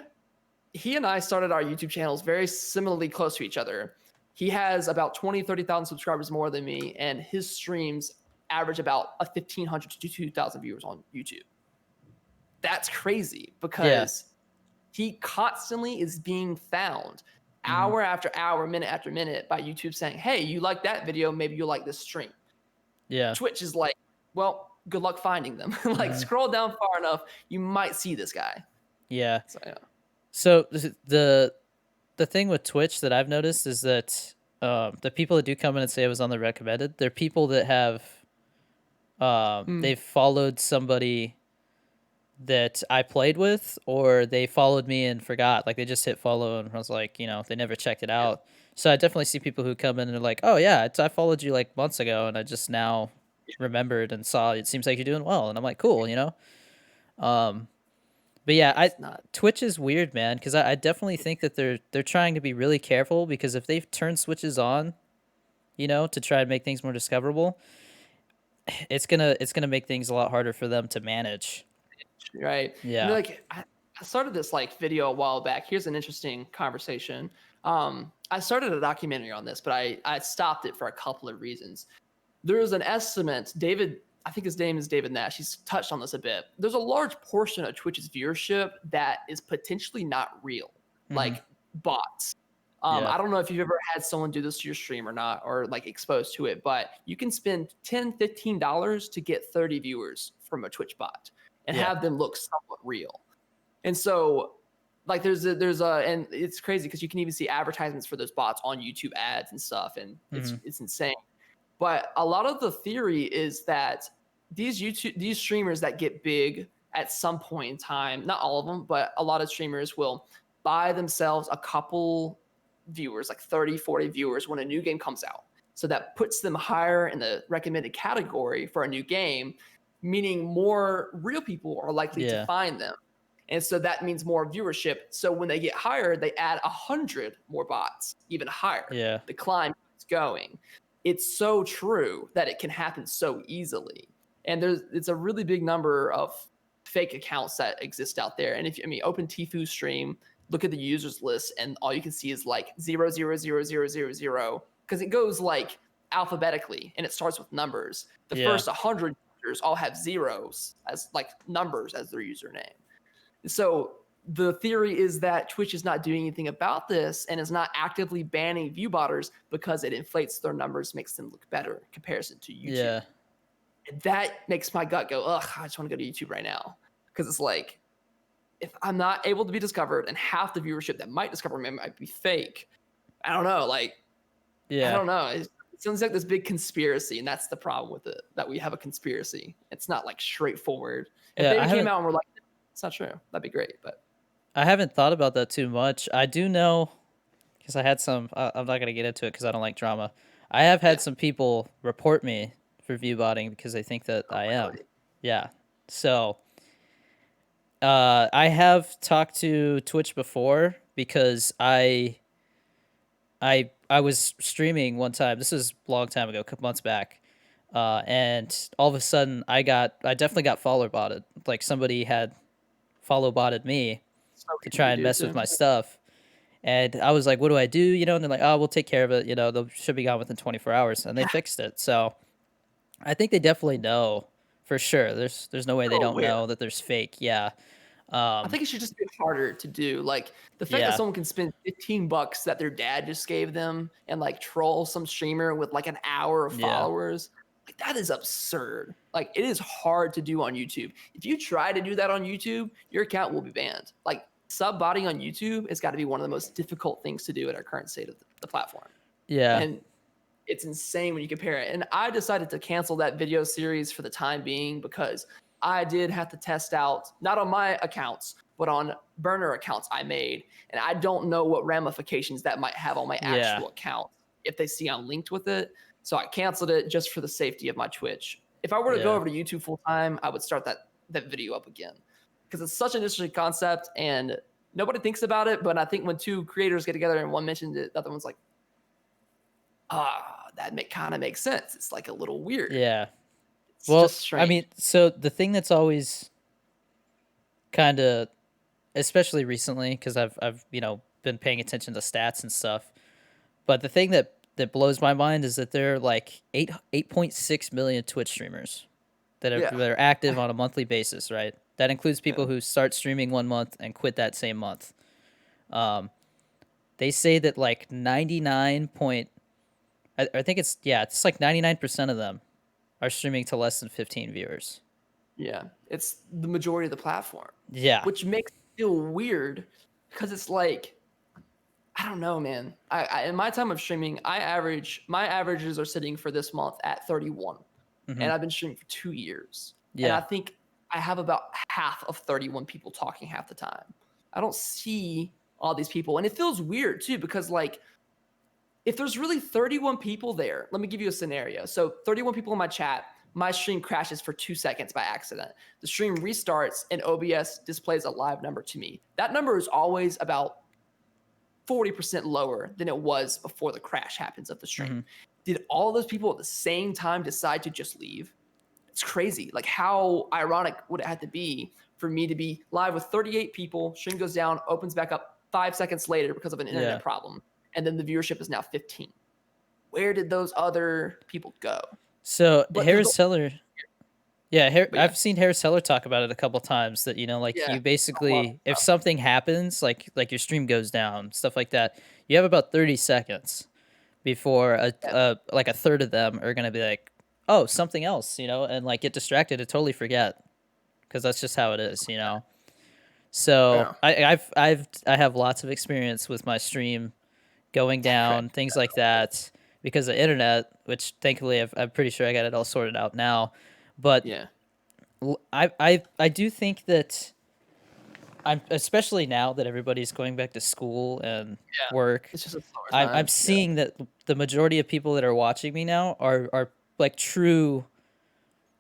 [SPEAKER 2] and I started our YouTube channels very similarly close to each other. He has about 20, 30,000 subscribers more than me, and his streams average about a 1,500 to 2,000 viewers on YouTube. That's crazy
[SPEAKER 1] yeah,
[SPEAKER 2] because he constantly is being found
[SPEAKER 1] hmm
[SPEAKER 2] hour after hour, minute after minute by YouTube saying, hey, you like that video, maybe you'll like this stream.
[SPEAKER 1] yeah,
[SPEAKER 2] Twitch is like, well, good luck finding them. Like
[SPEAKER 1] hmm
[SPEAKER 2] scroll down far enough, you might see this guy.
[SPEAKER 1] yeah.
[SPEAKER 2] So yeah.
[SPEAKER 1] So the thing with Twitch that I've noticed is that the people that do come in and say it was on the recommended, they're people that have
[SPEAKER 2] Mm,
[SPEAKER 1] they've followed somebody that I played with, or they followed me and forgot. Like they just hit follow and was like, they never checked it
[SPEAKER 2] yeah.
[SPEAKER 1] out. So I definitely see people who come in and are like, "Oh yeah, I followed you like months ago, and I just now remembered and saw it seems like you're doing well." And I'm like, "Cool." Um, but yeah, I
[SPEAKER 2] It's not.
[SPEAKER 1] Twitch is weird, man, because I definitely think that they're trying to be really careful because if they turn switches on, to try and make things more discoverable, it's gonna make things a lot harder for them to manage.
[SPEAKER 2] Right. And
[SPEAKER 1] Yeah.
[SPEAKER 2] like I started this like video a while back. Here's an interesting conversation. I started a documentary on this, but I stopped it for a couple of reasons. There was an estimate, David, I think his name is David Nash. He's touched on this a bit. There's a large portion of Twitch's viewership that is potentially not real,
[SPEAKER 1] hmm
[SPEAKER 2] like bots.
[SPEAKER 1] Yeah.
[SPEAKER 2] I don't know if you've ever had someone do this to your stream or not, or like exposed to it, but you can spend $10, $15 to get 30 viewers from a Twitch bot and
[SPEAKER 1] Yeah.
[SPEAKER 2] have them look somewhat real. And so like there's a and it's crazy because you can even see advertisements for those bots on YouTube ads and stuff, and
[SPEAKER 1] hmm
[SPEAKER 2] it's insane. But a lot of the theory is that these streamers that get big at some point in time, not all of them, but a lot of streamers will buy themselves a couple viewers, like 30, 40 viewers when a new game comes out. So that puts them higher in the recommended category for a new game, meaning more real people are likely to
[SPEAKER 1] Yeah.
[SPEAKER 2] find them. And so that means more viewership. So when they get higher, they add 100 more bots, even higher.
[SPEAKER 1] Yeah.
[SPEAKER 2] The climb keeps going. It's so true that it can happen so easily. And it's a really big number of fake accounts that exist out there. And if I mean open Tfue stream, look at the users list, and all you can see is like 0, 0, 0, 0, 0, 0, because it goes like alphabetically and it starts with numbers. The
[SPEAKER 1] Yeah.
[SPEAKER 2] first 100 users all have zeros as like numbers as their username. So the theory is that Twitch is not doing anything about this and is not actively banning view botters because it inflates their numbers, makes them look better in comparison to YouTube.
[SPEAKER 1] Yeah.
[SPEAKER 2] And that makes my gut go, ugh, I just want to go to YouTube right now. Because it's like, if I'm not able to be discovered and half the viewership that might discover me might be fake, I don't know. Like, I
[SPEAKER 1] Yeah.
[SPEAKER 2] don't know. It sounds like this big conspiracy, and that's the problem with it, that we have a conspiracy. It's not like straightforward. If
[SPEAKER 1] Yeah.
[SPEAKER 2] they came out and were like, it's not true, that'd be great. But
[SPEAKER 1] I haven't thought about that too much. I do know because I had some. I'm not gonna get into it because I don't like drama. I have had
[SPEAKER 2] yeah.
[SPEAKER 1] some people report me for view botting because they think that
[SPEAKER 2] Oh,
[SPEAKER 1] I am.
[SPEAKER 2] really?
[SPEAKER 1] Yeah. So I have talked to Twitch before because I was streaming one time. This was a long time ago, a couple months back. And all of a sudden I definitely got follow botted. Like somebody had follow botted me
[SPEAKER 2] So
[SPEAKER 1] to
[SPEAKER 2] easy
[SPEAKER 1] try
[SPEAKER 2] to
[SPEAKER 1] and
[SPEAKER 2] do
[SPEAKER 1] mess with
[SPEAKER 2] too.
[SPEAKER 1] my stuff. And I was like, what do I do? And they're like, oh, we'll take care of it. They should be gone within 24 hours. And they
[SPEAKER 2] Yeah,
[SPEAKER 1] fixed it. So I think they definitely know for sure. There's no way they
[SPEAKER 2] they're
[SPEAKER 1] don't
[SPEAKER 2] aware.
[SPEAKER 1] know that there's fake. Yeah.
[SPEAKER 2] I
[SPEAKER 1] Um,
[SPEAKER 2] think it should just be harder to do. Like the fact that
[SPEAKER 1] yeah.
[SPEAKER 2] someone can spend $15 that their dad just gave them and like troll some streamer with like an hour of
[SPEAKER 1] Yeah.
[SPEAKER 2] followers, like that is absurd. Like it is hard to do on YouTube. If you try to do that on YouTube, your account will be banned. Like sub botting on YouTube has got to be one of the most difficult things to do at our current state of the platform.
[SPEAKER 1] Yeah.
[SPEAKER 2] And it's insane when you compare it. And I decided to cancel that video series for the time being because I did have to test out, not on my accounts, but on burner accounts I made. And I don't know what ramifications that might have on my
[SPEAKER 1] Yeah.
[SPEAKER 2] actual account if they see I'm linked with it. So I canceled it just for the safety of my Twitch. If I were to go
[SPEAKER 1] Yeah.
[SPEAKER 2] over to YouTube full time, I would start that video up again because it's such an interesting concept and nobody thinks about it. But I think when two creators get together and one mentioned it, the other one's like, that kind of makes sense. It's like a little weird.
[SPEAKER 1] Yeah.
[SPEAKER 2] It's
[SPEAKER 1] Well,
[SPEAKER 2] just
[SPEAKER 1] I
[SPEAKER 2] strange.
[SPEAKER 1] mean, so the thing that's always kind of, especially recently, because I've been paying attention to stats and stuff. But the thing that blows my mind is that there are like 8.6 million Twitch streamers
[SPEAKER 2] Yeah.
[SPEAKER 1] that are active on a monthly basis, right? That includes people
[SPEAKER 2] Yeah.
[SPEAKER 1] who start streaming one month and quit that same month. Um, they say that like 99 point, I think it's like 99% of them are streaming to less than 15 viewers.
[SPEAKER 2] Yeah. It's the majority of the platform,
[SPEAKER 1] Yeah,
[SPEAKER 2] which makes it feel weird because it's like, I don't know, man. In my time of streaming, my averages are sitting for this month at 31.
[SPEAKER 1] hmm
[SPEAKER 2] And I've been streaming for 2 years. And
[SPEAKER 1] yeah,
[SPEAKER 2] I think I have about half of 31 people talking half the time. I don't see all these people. And it feels weird too, because like if there's really 31 people there, let me give you a scenario. So 31 people in my chat, my stream crashes for 2 seconds by accident. The stream restarts and OBS displays a live number to me. That number is always about 40% lower than it was before the crash happens of the stream.
[SPEAKER 1] hmm
[SPEAKER 2] Did all those people at the same time decide to just leave? It's crazy. Like how ironic would it have to be for me to be live with 38 people, stream goes down, opens back up 5 seconds later because of an internet
[SPEAKER 1] yeah.
[SPEAKER 2] problem, and then the viewership is now 15. Where did those other people go?
[SPEAKER 1] So
[SPEAKER 2] But there's no,
[SPEAKER 1] Harris Heller, yeah,
[SPEAKER 2] but yeah,
[SPEAKER 1] I've seen Harris Heller talk about it a couple times that like
[SPEAKER 2] yeah,
[SPEAKER 1] you
[SPEAKER 2] a lot of
[SPEAKER 1] basically if
[SPEAKER 2] stuff.
[SPEAKER 1] something happens like your stream goes down, stuff like that, you have about 30 seconds before
[SPEAKER 2] Yeah,
[SPEAKER 1] like a third of them are gonna be like, oh, something else, and like get distracted and totally forget because that's just how it is. So
[SPEAKER 2] yeah.
[SPEAKER 1] I have lots of experience with my stream going
[SPEAKER 2] That crash.
[SPEAKER 1] down, things like that, because of internet, which thankfully I'm pretty sure I got it all sorted out now. But
[SPEAKER 2] Yeah,
[SPEAKER 1] I do think that I'm especially now that everybody's going back to school and
[SPEAKER 2] yeah.
[SPEAKER 1] work.
[SPEAKER 2] It's just a slower
[SPEAKER 1] I'm
[SPEAKER 2] time. Yeah,
[SPEAKER 1] seeing that the majority of people that are watching me now are like true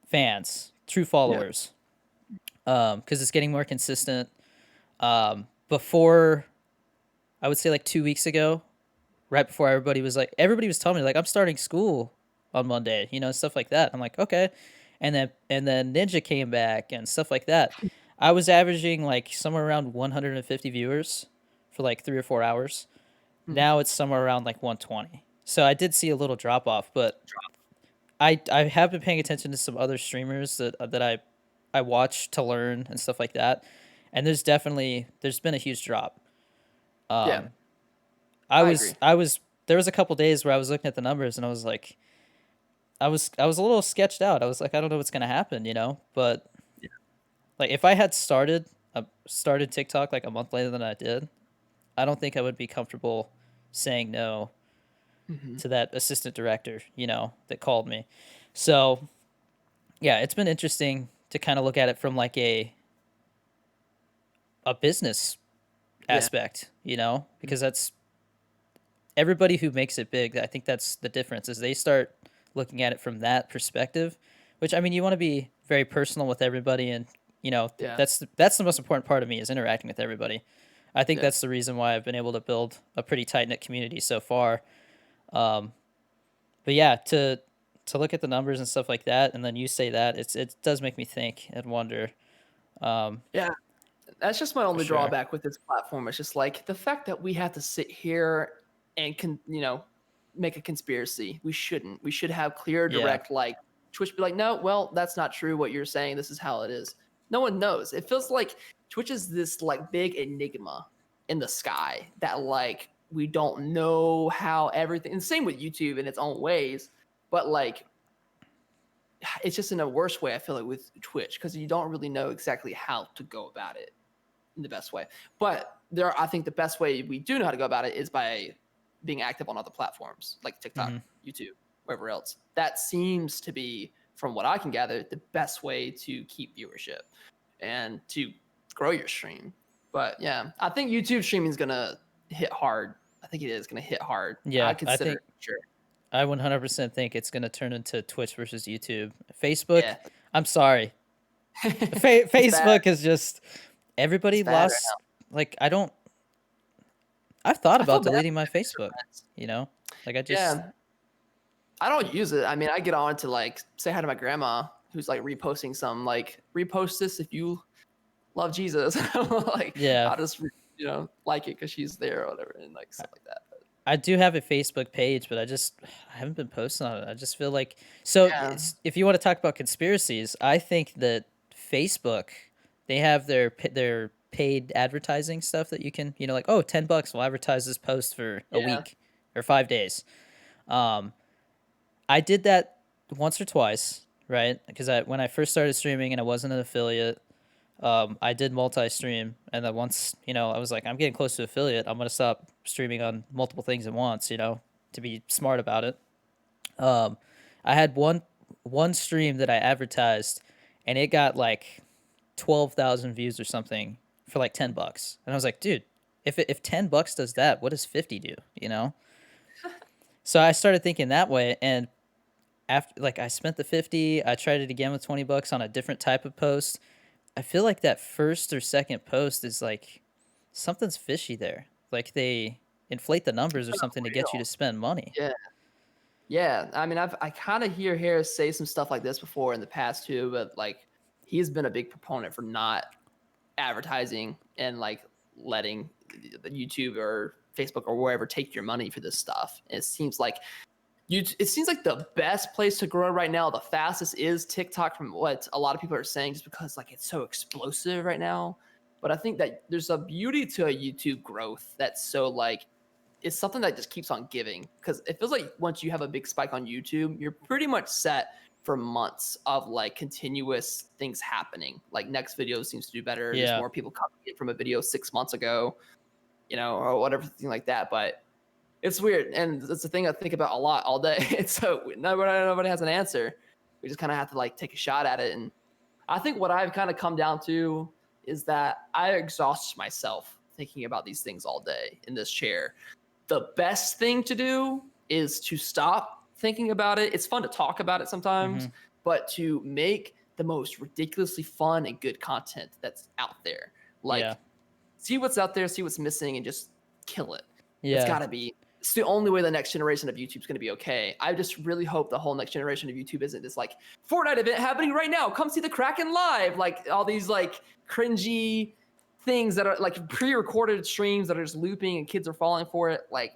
[SPEAKER 1] fans, true
[SPEAKER 2] yeah.
[SPEAKER 1] followers. Because it's getting more consistent. Before I would say like 2 weeks ago, right before everybody was telling me like I'm starting school on Monday, stuff like that. I'm like, okay. And then Ninja came back and stuff like that. I was averaging like somewhere around 150 viewers for like 3 or 4 hours.
[SPEAKER 2] Mhm.
[SPEAKER 1] Now it's somewhere around like 120. So I did see a little drop off, but I have been paying attention to some other streamers that I watch to learn and stuff like that. and there's been a huge drop.
[SPEAKER 2] Yeah,
[SPEAKER 1] Um,
[SPEAKER 2] I agree.
[SPEAKER 1] I was there was a couple days where I was looking at the numbers and I was like, I was a little sketched out. I was like, I don't know what's gonna happen, you know. But
[SPEAKER 2] Yeah.
[SPEAKER 1] like, if I had started TikTok like a month later than I did, I don't think I would be comfortable saying no
[SPEAKER 2] Hmm.
[SPEAKER 1] to that assistant director, you know, that called me. So yeah, it's been interesting to kind of look at it from like a business
[SPEAKER 2] Yeah.
[SPEAKER 1] aspect, you know, because that's everybody who makes it big. I think that's the difference is they start looking at it from that perspective, which I mean, you want to be very personal with everybody, and you know,
[SPEAKER 2] Yeah.
[SPEAKER 1] that's the most important part of me is interacting with everybody. I think
[SPEAKER 2] Yeah.
[SPEAKER 1] that's the reason why I've been able to build a pretty tight knit community so far. Um, but yeah, to look at the numbers and stuff like that, and then you say that it does make me think and wonder.
[SPEAKER 2] Yeah. That's just my
[SPEAKER 1] For
[SPEAKER 2] only
[SPEAKER 1] sure.
[SPEAKER 2] drawback with this platform. It's just like the fact that we have to sit here and make a conspiracy. We shouldn't. We should have clear,
[SPEAKER 1] Yeah.
[SPEAKER 2] direct, like Twitch be like, no, well, that's not true. What you're saying, this is how it is. No one knows. It feels like Twitch is this like big enigma in the sky that like we don't know how everything. And same with YouTube in its own ways, but like it's just in a worse way. I feel like with Twitch because you don't really know exactly how to go about it in the best way. But I think the best way we do know how to go about it is by being active on other platforms like TikTok,
[SPEAKER 1] Hmm.
[SPEAKER 2] YouTube, wherever else. That seems to be, from what I can gather, the best way to keep viewership and to grow your stream. But yeah, I think YouTube streaming is gonna hit hard. I think it is gonna hit hard. I
[SPEAKER 1] Yeah, I
[SPEAKER 2] consider
[SPEAKER 1] think
[SPEAKER 2] it sure.
[SPEAKER 1] I 100% think it's going to turn into Twitch versus YouTube. Facebook,
[SPEAKER 2] Yeah,
[SPEAKER 1] I'm sorry.
[SPEAKER 2] it's bad.
[SPEAKER 1] Facebook is just
[SPEAKER 2] It's
[SPEAKER 1] everybody
[SPEAKER 2] bad right
[SPEAKER 1] lost
[SPEAKER 2] now.
[SPEAKER 1] like I don't I've thought
[SPEAKER 2] I feel
[SPEAKER 1] about
[SPEAKER 2] bad
[SPEAKER 1] deleting
[SPEAKER 2] for
[SPEAKER 1] my
[SPEAKER 2] Twitch
[SPEAKER 1] Facebook,
[SPEAKER 2] friends.
[SPEAKER 1] you know? Like I just
[SPEAKER 2] Yeah, I don't use it. I mean, I get on to like say hi to my grandma who's like reposting some like repost this if you love Jesus. Like
[SPEAKER 1] yeah,
[SPEAKER 2] I'll just like it because she's there or whatever and like
[SPEAKER 1] I
[SPEAKER 2] stuff like that. But
[SPEAKER 1] I do have a Facebook page, but I haven't been posting on it. I just feel like so
[SPEAKER 2] yeah,
[SPEAKER 1] if you want to talk about conspiracies, I think that Facebook they have their paid advertising stuff that you can, you know, like, oh, $10 will advertise this post for a
[SPEAKER 2] yeah,
[SPEAKER 1] week or 5 days. Um, I did that once or twice, right? Because when I first started streaming and I wasn't an affiliate, I did multi-stream, and then once you know, I was like, I'm getting close to affiliate. I'm gonna stop streaming on multiple things at once, you know, to be smart about it. Um, I had one stream that I advertised, and it got like 12,000 views or something for like $10, and I was like, dude, if $10 does that, what does 50 do? You know? So I started thinking that way, and after like I spent the 50, I tried it again with $20 on a different type of post. I feel like that first or second post is like something's fishy there. Like they inflate the numbers or
[SPEAKER 2] it's not
[SPEAKER 1] something to get you to
[SPEAKER 2] real.
[SPEAKER 1] spend money.
[SPEAKER 2] Yeah, yeah. I mean, I kind of hear Harris say some stuff like this before in the past too, but like he's been a big proponent for not advertising and like letting the YouTube or Facebook or wherever take your money for this stuff. And it seems like it seems like the best place to grow right now, the fastest is TikTok from what a lot of people are saying, just because like it's so explosive right now. But I think that there's a beauty to a YouTube growth that's so like it's something that just keeps on giving because it feels like once you have a big spike on YouTube, you're pretty much set for months of like continuous things happening. Like next video seems to do better. There's
[SPEAKER 1] Yeah.
[SPEAKER 2] more people copying it from a video 6 months ago, or whatever thing like that. But it's weird, and it's a thing I think about a lot all day. It's so nobody has an answer. We just kind of have to like take a shot at it. And I think what I've kind of come down to is that I exhaust myself thinking about these things all day in this chair. The best thing to do is to stop thinking about it. It's fun to talk about it sometimes,
[SPEAKER 1] Mhm.
[SPEAKER 2] but to make the most ridiculously fun and good content that's out there.
[SPEAKER 1] Yeah.
[SPEAKER 2] Like see what's out there, see what's missing, and just kill it. That's
[SPEAKER 1] Yeah.
[SPEAKER 2] got to be. It's the only way the next generation of YouTube's going to be okay. I just really hope the whole next generation of YouTube isn't this like Fortnite event happening right now. Come see the Kraken live. Like all these like cringy things that are like pre-recorded streams that are just looping and kids are falling for it. Like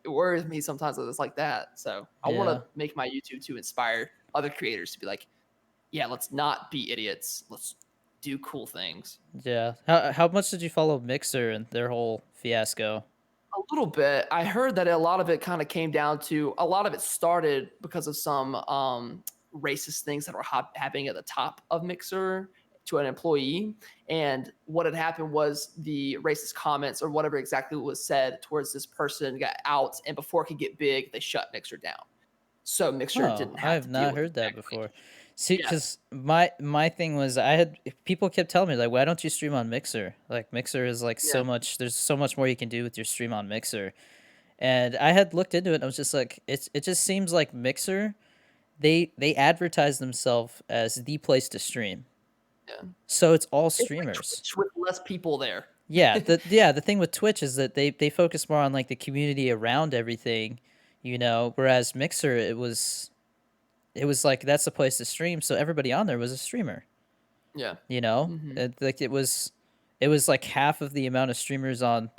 [SPEAKER 2] it worries me sometimes that it's like that. So I want
[SPEAKER 1] Yeah.
[SPEAKER 2] to make my YouTube to inspire other creators to be like, yeah, let's not be idiots. Let's do cool things.
[SPEAKER 1] Yeah. How much did you follow Mixer and their whole fiasco?
[SPEAKER 2] A little bit. I heard that a lot of it kind of came down to a lot of it started because of some racist things that were happening at the top of Mixer to an employee. And what had happened was the racist comments or whatever exactly was said towards this person got out. And before it could get big, they shut Mixer down. So Mixer
[SPEAKER 1] Oh,
[SPEAKER 2] didn't
[SPEAKER 1] I
[SPEAKER 2] have
[SPEAKER 1] have
[SPEAKER 2] to deal
[SPEAKER 1] not
[SPEAKER 2] with
[SPEAKER 1] heard
[SPEAKER 2] the
[SPEAKER 1] that before.
[SPEAKER 2] backlash.
[SPEAKER 1] See,
[SPEAKER 2] Yeah.
[SPEAKER 1] because my thing was I had people kept telling me like, why don't you stream on Mixer? Like Mixer is like
[SPEAKER 2] Yeah.
[SPEAKER 1] so much. There's so much more you can do with your stream on Mixer. And I had looked into it and I was just like, it just seems like Mixer, they advertise themselves as the place to stream.
[SPEAKER 2] Yeah.
[SPEAKER 1] So it's all
[SPEAKER 2] It's like
[SPEAKER 1] streamers.
[SPEAKER 2] Twitch with less people there.
[SPEAKER 1] The thing with Twitch is that they focus more on like the community around everything, whereas Mixer it was like that's the place to stream, so everybody on there was a streamer,
[SPEAKER 2] Yeah. Hmm.
[SPEAKER 1] like it was like half of the amount of streamers on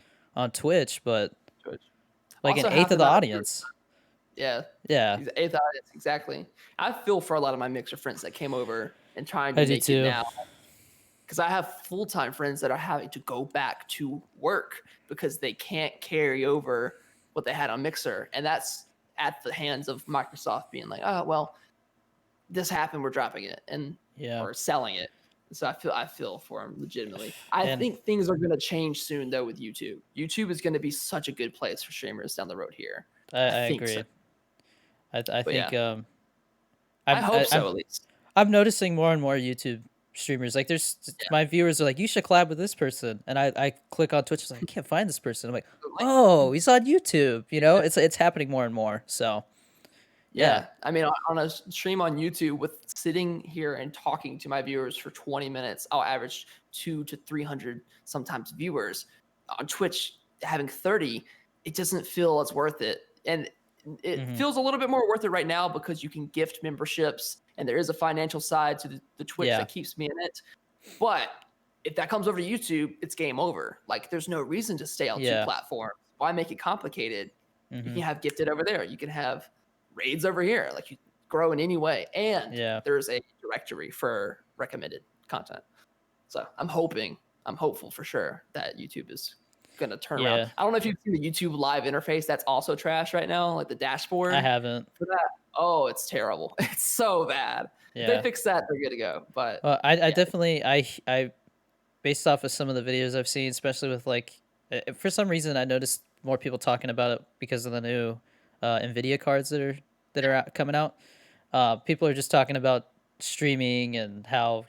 [SPEAKER 1] Twitch, but
[SPEAKER 2] Twitch.
[SPEAKER 1] like an
[SPEAKER 2] Also,
[SPEAKER 1] eighth
[SPEAKER 2] half
[SPEAKER 1] of
[SPEAKER 2] the
[SPEAKER 1] the
[SPEAKER 2] amount of viewers.
[SPEAKER 1] audience.
[SPEAKER 2] Yeah.
[SPEAKER 1] Yeah,
[SPEAKER 2] Eighth audience, exactly. I feel for a lot of my Mixer friends that came over and trying to
[SPEAKER 1] I do
[SPEAKER 2] make it
[SPEAKER 1] too.
[SPEAKER 2] now because I have full time friends that are having to go back to work because they can't carry over what they had on Mixer, and that's at the hands of Microsoft being like, oh well, this happened, we're dropping it and
[SPEAKER 1] Yeah,
[SPEAKER 2] or selling it. So I feel for them legitimately. I
[SPEAKER 1] and
[SPEAKER 2] think things are going to change soon though with YouTube. YouTube is going to be such a good place for streamers down the road here. I
[SPEAKER 1] I
[SPEAKER 2] think so.
[SPEAKER 1] agree. I
[SPEAKER 2] But
[SPEAKER 1] think
[SPEAKER 2] yeah, I hope
[SPEAKER 1] I'm
[SPEAKER 2] so at least.
[SPEAKER 1] I'm noticing more and more YouTube streamers. Like, there's my viewers are like, you should collab with this person, and I click on Twitch, it's like I can't find this person. I'm like,
[SPEAKER 2] Like,
[SPEAKER 1] oh, he's on YouTube. It's happening more and more. So yeah,
[SPEAKER 2] yeah, I mean, on a stream on YouTube, with sitting here and talking to my viewers for 20 minutes, I'll average 200 to 300 sometimes viewers. On Twitch, having 30, it doesn't feel as worth it, and it
[SPEAKER 1] hmm,
[SPEAKER 2] feels a little bit more worth it right now because you can gift memberships, and there is a financial side to the Twitch
[SPEAKER 1] yeah,
[SPEAKER 2] that keeps me in it. But if that comes over to YouTube, it's game over. Like, there's no reason to stay on two
[SPEAKER 1] yeah,
[SPEAKER 2] platforms. Why make it complicated? You
[SPEAKER 1] hmm,
[SPEAKER 2] can have gifted over there. You can have raids over here. Like, you grow in any way. And
[SPEAKER 1] yeah,
[SPEAKER 2] there's a directory for recommended content. So I'm hopeful for sure that YouTube is going to turn around.
[SPEAKER 1] yeah.
[SPEAKER 2] I don't know if you've seen the YouTube live interface. That's also trash right now, like the
[SPEAKER 1] I
[SPEAKER 2] dashboard
[SPEAKER 1] haven't.
[SPEAKER 2] for that. Oh, it's terrible. It's so bad. If they
[SPEAKER 1] Yeah.
[SPEAKER 2] fix that, they're good to go. But
[SPEAKER 1] Well, I
[SPEAKER 2] yeah,
[SPEAKER 1] definitely I based off of some of the videos I've seen, especially with like, for some reason I noticed more people talking about it because of the new Nvidia cards that are coming out. People are just talking about streaming and how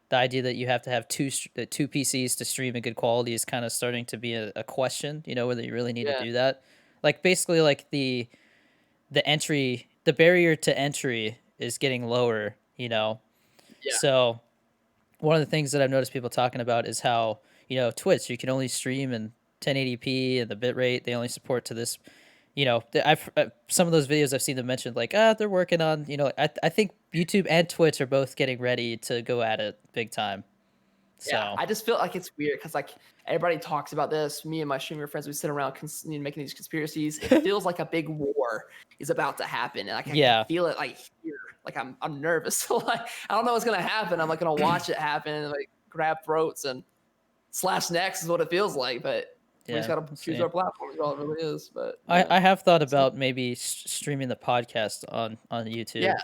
[SPEAKER 1] the idea that you have to have two PCs to stream in good quality is kind of starting to be a question. Whether you really need to
[SPEAKER 2] yeah,
[SPEAKER 1] do that. Like basically, like the barrier to entry is getting lower.
[SPEAKER 2] yeah,
[SPEAKER 1] So one of the things that I've noticed people talking about is how Twitch you can only stream in 1080p and the bitrate they only support to this. I've some of those videos I've seen them mentioned like they're working on I think YouTube and Twitch are both getting ready to go at it big time.
[SPEAKER 2] yeah.
[SPEAKER 1] So
[SPEAKER 2] I just feel like it's weird because like everybody talks about this. Me and my streamer friends, we sit around making these conspiracies. It feels like a big war is about to happen, and like I can
[SPEAKER 1] yeah,
[SPEAKER 2] feel it like here. Like I'm nervous. Like I don't know what's gonna happen. I'm like gonna watch it happen and like grab throats and slash necks is what it feels like. But we just
[SPEAKER 1] yeah,
[SPEAKER 2] gotta
[SPEAKER 1] we'll
[SPEAKER 2] choose
[SPEAKER 1] see.
[SPEAKER 2] our platform. Is all it really is. But
[SPEAKER 1] I
[SPEAKER 2] yeah,
[SPEAKER 1] I have thought
[SPEAKER 2] so,
[SPEAKER 1] about maybe streaming the podcast on
[SPEAKER 2] yeah.
[SPEAKER 1] YouTube.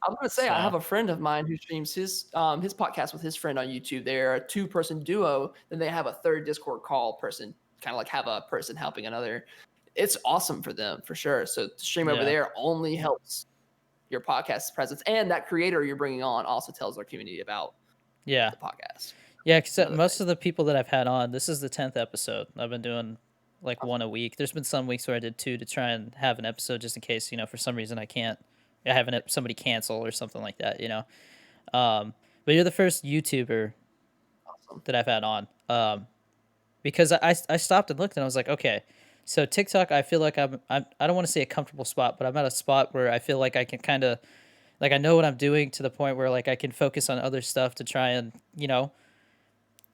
[SPEAKER 2] I was gonna say I
[SPEAKER 1] So
[SPEAKER 2] have a friend of mine who streams his podcast with his friend on YouTube. They're a two-person duo. Then they have a third Discord call person, kind of like have a person helping another. It's awesome for them for sure. So to stream over
[SPEAKER 1] yeah,
[SPEAKER 2] there only helps your podcast presence, and that creator you're bringing on also tells their community about
[SPEAKER 1] yeah.
[SPEAKER 2] the podcast.
[SPEAKER 1] Yeah, because
[SPEAKER 2] Another
[SPEAKER 1] most
[SPEAKER 2] thing.
[SPEAKER 1] of the people that I've had on, this is the 10th episode. I've been doing like one a week. There's been some weeks where I did two to try and have an episode just in case, for some reason I can't, I have somebody cancel or something like that. Um, but you're the first YouTuber
[SPEAKER 2] Awesome.
[SPEAKER 1] that I've had on. Because I stopped and looked and I was like, okay, so TikTok, I feel like I don't want to say a comfortable spot, but I'm at a spot where I feel like I can kind of, like I know what I'm doing to the point where like I can focus on other stuff to try and,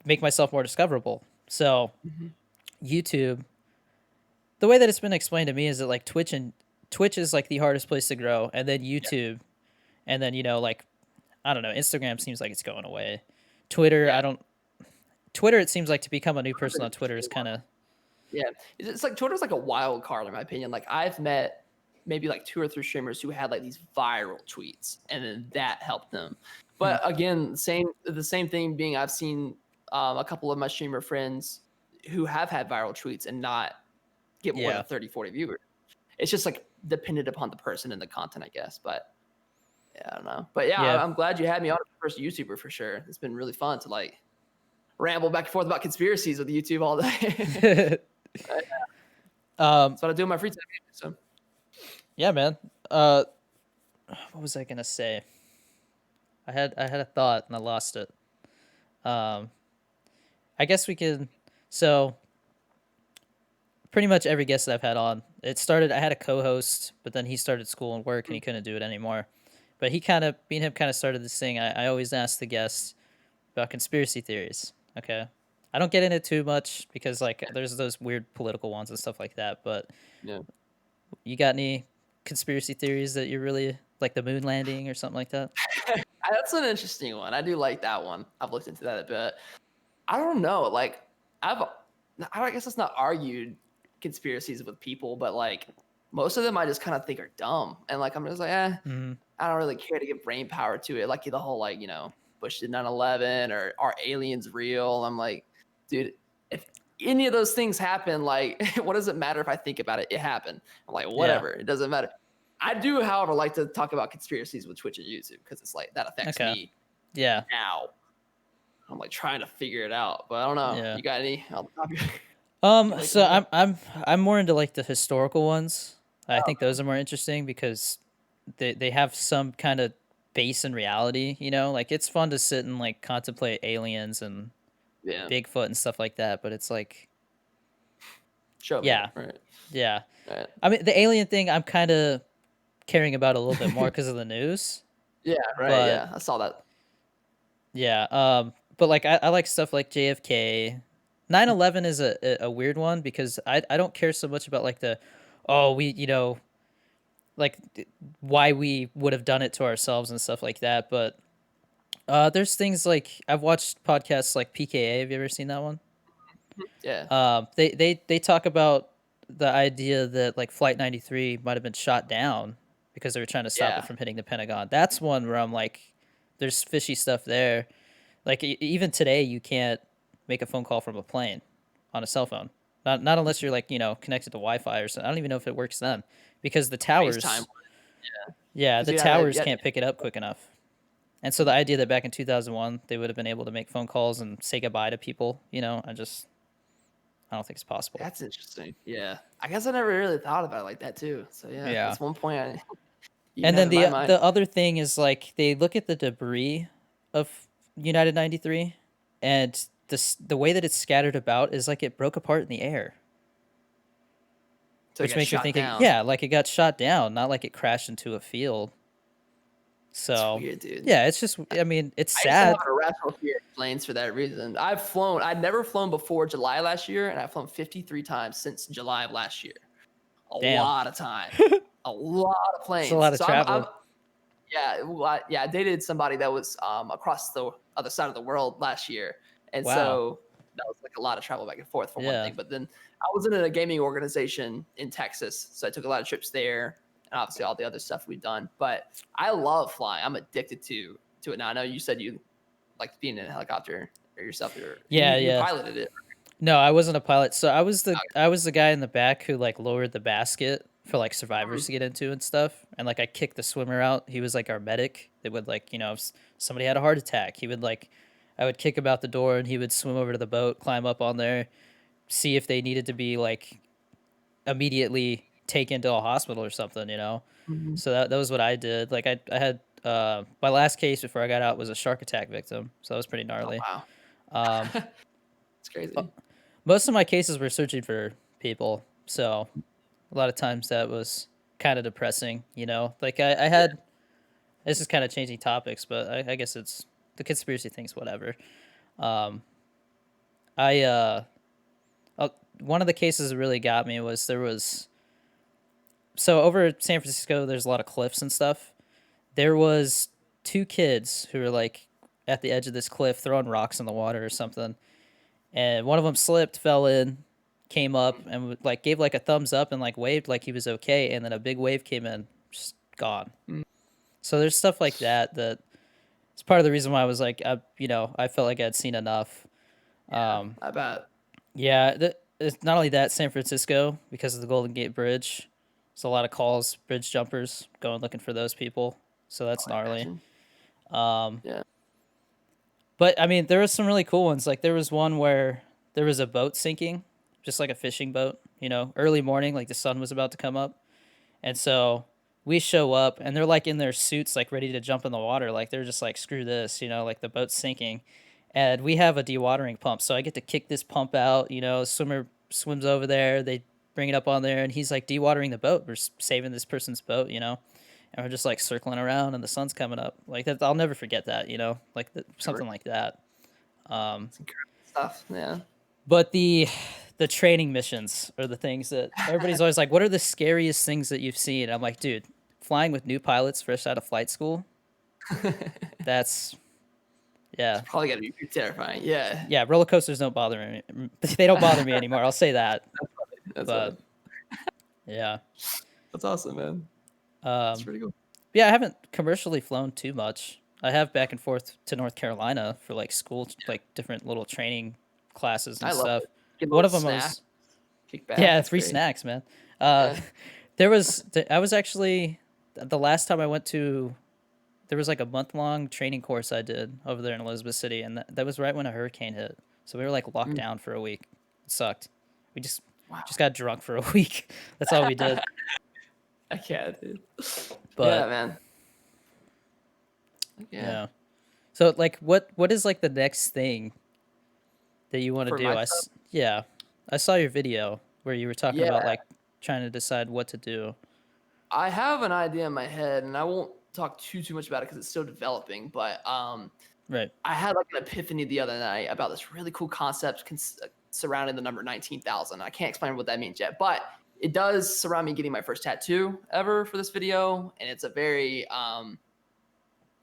[SPEAKER 1] make myself more discoverable. So
[SPEAKER 2] Mhm.
[SPEAKER 1] YouTube, the way that it's been explained to me is that like Twitch is like the hardest place to grow, and then
[SPEAKER 2] Yeah.
[SPEAKER 1] YouTube, and then like I don't know, Instagram seems like it's going away. Twitter,
[SPEAKER 2] Yeah.
[SPEAKER 1] I don't. Twitter, it seems like to become a new
[SPEAKER 2] Twitter's an
[SPEAKER 1] person on Twitter is
[SPEAKER 2] interesting
[SPEAKER 1] kind
[SPEAKER 2] one.
[SPEAKER 1] of.
[SPEAKER 2] Yeah, it's like Twitter's like a wild card in my opinion. Like I've met maybe like 2 or 3 streamers who had like these viral tweets, and then that helped them.
[SPEAKER 1] Hmm.
[SPEAKER 2] But again, the same thing being I've seen a couple of my streamer friends who have had viral tweets and not get more than
[SPEAKER 1] Yeah.
[SPEAKER 2] 30, 40 viewers. It's just like dependent upon the person and the content, I guess. But yeah, I don't know. But yeah,
[SPEAKER 1] Yeah.
[SPEAKER 2] I'm glad you had me on as the first YouTuber for sure. It's been really fun to like ramble back and forth about conspiracies with YouTube all day.
[SPEAKER 1] um.
[SPEAKER 2] That's what I do in my free time. So
[SPEAKER 1] Yeah, man. What was I gonna say? I had a thought and I lost it. Um. I guess we could. So pretty much every guest that I've had on, it started. I had a co-host, but then he started school and work, and he couldn't do it anymore. But me and him kind of started this thing. I always ask the guests about conspiracy theories. Okay, I don't get into it too much because like there's those weird political ones and stuff like that. But
[SPEAKER 2] yeah.
[SPEAKER 1] you got any conspiracy theories that you're really like the moon landing or something like that?
[SPEAKER 2] That's an interesting one. I do like that one. I've looked into that a bit. I don't know. Like, I guess it's not argued conspiracies with people, but like most of them I just kind of think are dumb. And like, I'm just like,
[SPEAKER 1] Mm-hmm.
[SPEAKER 2] I don't really care to give brain power to it. Like the whole, like, Bush did 9/11 or are aliens real? I'm like, dude, if any of those things happen, like, what does it matter if I think about it? It happened. I'm like,
[SPEAKER 1] Yeah.
[SPEAKER 2] whatever. It doesn't matter. I do, however, like to talk about conspiracies with Twitch and YouTube because it's like that affects
[SPEAKER 1] Okay.
[SPEAKER 2] me
[SPEAKER 1] Yeah.
[SPEAKER 2] now. I'm like trying to figure it out, but I don't know.
[SPEAKER 1] Yeah.
[SPEAKER 2] You got any on the top of your you like to
[SPEAKER 1] So
[SPEAKER 2] know?
[SPEAKER 1] I'm more into like the historical ones. I
[SPEAKER 2] Oh,
[SPEAKER 1] think those are more interesting because they have some kind of base in reality, you know? Like it's fun to sit and like contemplate aliens and
[SPEAKER 2] yeah.
[SPEAKER 1] Bigfoot and stuff like that, but it's like
[SPEAKER 2] Show me.
[SPEAKER 1] yeah.
[SPEAKER 2] Right.
[SPEAKER 1] Yeah.
[SPEAKER 2] Right.
[SPEAKER 1] I mean, the alien thing I'm kind of caring about a little bit more because of the news,
[SPEAKER 2] Yeah. Right.
[SPEAKER 1] but
[SPEAKER 2] Yeah. I saw that.
[SPEAKER 1] yeah, but like I like stuff like JFK. 9/11 is a weird one because I don't care so much about like the oh we like why we would have done it to ourselves and stuff like that, but there's things like I've watched podcasts like PKA. Have you ever seen that one?
[SPEAKER 2] Yeah.
[SPEAKER 1] They talk about the idea that like Flight 93 might have been shot down because they were trying to stop it
[SPEAKER 2] Yeah.
[SPEAKER 1] from hitting the Pentagon. That's one where I'm like, there's fishy stuff there. Like even today, you can't make a phone call from a plane on a cell phone. Not unless you're like connected to Wi-Fi or something. I don't even know if it works then because the
[SPEAKER 2] FaceTime.
[SPEAKER 1] towers, yeah,
[SPEAKER 2] Because
[SPEAKER 1] the towers can't pick it up quick enough. And so the idea that back in 2001 they would have been able to make phone calls and say goodbye to people, I don't think it's possible.
[SPEAKER 2] that's interesting. Yeah. I guess I never really thought about it like that too. So yeah,
[SPEAKER 1] Yeah.
[SPEAKER 2] that's one point you can
[SPEAKER 1] And
[SPEAKER 2] have
[SPEAKER 1] then
[SPEAKER 2] in my mind.
[SPEAKER 1] the other thing is like they look at the debris of United 93 and the way that it's scattered about is like it broke apart in the air,
[SPEAKER 2] So it
[SPEAKER 1] which
[SPEAKER 2] got
[SPEAKER 1] makes me
[SPEAKER 2] shot
[SPEAKER 1] think
[SPEAKER 2] down.
[SPEAKER 1] yeah, like it got shot down, not like it crashed into a field.
[SPEAKER 2] It's
[SPEAKER 1] So,
[SPEAKER 2] weird, dude.
[SPEAKER 1] yeah, it's just I mean, it's
[SPEAKER 2] I used to have
[SPEAKER 1] sad.
[SPEAKER 2] an irrational fear of planes for that reason. I'd never flown before July last year, and I've flown 53 times since July of last year. A
[SPEAKER 1] Damn.
[SPEAKER 2] lot of time. A lot of
[SPEAKER 1] It's a
[SPEAKER 2] planes.
[SPEAKER 1] lot of
[SPEAKER 2] So I'm
[SPEAKER 1] traveling.
[SPEAKER 2] yeah, well, I dated somebody that was across the other side of the world last year, and
[SPEAKER 1] Wow.
[SPEAKER 2] so that was like a lot of travel back and forth for one
[SPEAKER 1] Yeah.
[SPEAKER 2] thing. But then I was in a gaming organization in Texas, so I took a lot of trips there, and obviously all the other stuff we've done. But I love flying. I'm addicted to it now. I know you said you like being in a helicopter or yourself.
[SPEAKER 1] Yeah,
[SPEAKER 2] You
[SPEAKER 1] yeah.
[SPEAKER 2] piloted it.
[SPEAKER 1] No, I wasn't a pilot. So I was the guy in the back who like lowered the basket for like survivors
[SPEAKER 2] Mhm.
[SPEAKER 1] to get into and stuff. And like I kicked the swimmer out. He was like our medic. They would like, if somebody had a heart attack, he would like I would kick him out the door and he would swim over to the boat, climb up on there, see if they needed to be like immediately taken to a hospital or something.
[SPEAKER 2] Mhm.
[SPEAKER 1] So that was what I did. Like I had my last case before I got out was a shark attack victim. So that was pretty
[SPEAKER 2] Oh
[SPEAKER 1] gnarly.
[SPEAKER 2] wow,
[SPEAKER 1] Um
[SPEAKER 2] it's crazy.
[SPEAKER 1] Most of my cases were searching for people, so a lot of times that was kind of depressing. Like I
[SPEAKER 2] Yeah,
[SPEAKER 1] had this is kind of changing topics, but I guess it's the conspiracy things, whatever. Um, I uh, one of the cases that really got me was there was so over San Francisco, there's a lot of cliffs and stuff. There was two kids who were like at the edge of this cliff throwing rocks in the water or something, and one of them slipped, fell in, came up, and like gave like a thumbs up and like waved like he was okay, and then a big wave came in, just gone.
[SPEAKER 2] Mm.
[SPEAKER 1] So there's stuff like that that it's part of the reason why I was like, I felt like I'd seen enough.
[SPEAKER 2] Yeah,
[SPEAKER 1] Um,
[SPEAKER 2] I bet.
[SPEAKER 1] yeah, it's not only that, San Francisco, because of the Golden Gate Bridge, there's a lot of calls, bridge jumpers going looking for those people. So
[SPEAKER 2] Oh,
[SPEAKER 1] that's
[SPEAKER 2] I
[SPEAKER 1] gnarly.
[SPEAKER 2] imagine.
[SPEAKER 1] Um,
[SPEAKER 2] Yeah.
[SPEAKER 1] but I mean, there was some really cool ones. Like there was one where there was a boat sinking, just like a fishing boat, early morning, like the sun was about to come up. And so we show up and they're like in their suits, like ready to jump in the water. Like they're just like, screw this, like the boat's sinking. And we have a dewatering pump. So I get to kick this pump out, swimmer swims over there. They bring it up on there and he's like dewatering the boat. We're saving this person's boat, and we're just like circling around and the sun's coming up. Like that, I'll never forget that, like
[SPEAKER 2] Never.
[SPEAKER 1] something like that. Um,
[SPEAKER 2] It's incredible stuff. Yeah.
[SPEAKER 1] but the training missions are the things that everybody's always like, what are the scariest things that you've seen? I'm like, dude, flying with new pilots fresh out of flight school, that's
[SPEAKER 2] It's
[SPEAKER 1] yeah.
[SPEAKER 2] probably gotta be pretty terrifying. Yeah.
[SPEAKER 1] Yeah, roller coasters don't bother me. They don't bother me anymore. I'll say that.
[SPEAKER 2] That's funny. That's
[SPEAKER 1] But
[SPEAKER 2] funny.
[SPEAKER 1] yeah.
[SPEAKER 2] That's awesome, man. That's
[SPEAKER 1] Um
[SPEAKER 2] pretty cool.
[SPEAKER 1] yeah, I haven't commercially flown too much. I have back and forth to North Carolina for like school, like different little training classes and
[SPEAKER 2] I love
[SPEAKER 1] stuff.
[SPEAKER 2] it. Get a
[SPEAKER 1] One
[SPEAKER 2] little
[SPEAKER 1] of them
[SPEAKER 2] snack,
[SPEAKER 1] was
[SPEAKER 2] kick back.
[SPEAKER 1] yeah,
[SPEAKER 2] It's
[SPEAKER 1] free
[SPEAKER 2] great.
[SPEAKER 1] snacks, man. Uh
[SPEAKER 2] Yeah.
[SPEAKER 1] I was actually the last time I went to there was like a month long training course I did over there in Elizabeth City, and that was right when a hurricane hit. So we were like locked
[SPEAKER 2] Mm.
[SPEAKER 1] down for a week. It sucked. We
[SPEAKER 2] Wow.
[SPEAKER 1] just got drunk for a week. That's all we did.
[SPEAKER 2] I can't, dude. Yeah,
[SPEAKER 1] But
[SPEAKER 2] man. Yeah.
[SPEAKER 1] yeah. So like, what is like the next thing that you want to
[SPEAKER 2] For
[SPEAKER 1] do?
[SPEAKER 2] my stuff.
[SPEAKER 1] Yeah, I saw your video where you were talking
[SPEAKER 2] Yeah.
[SPEAKER 1] about like trying to decide what to do.
[SPEAKER 2] I have an idea in my head, and I won't talk too much about it because it's still developing. But
[SPEAKER 1] Right.
[SPEAKER 2] I had like an epiphany the other night about this really cool concept surrounding the number 19,000. I can't explain what that means yet, but it does surround me getting my first tattoo ever for this video, and it's a very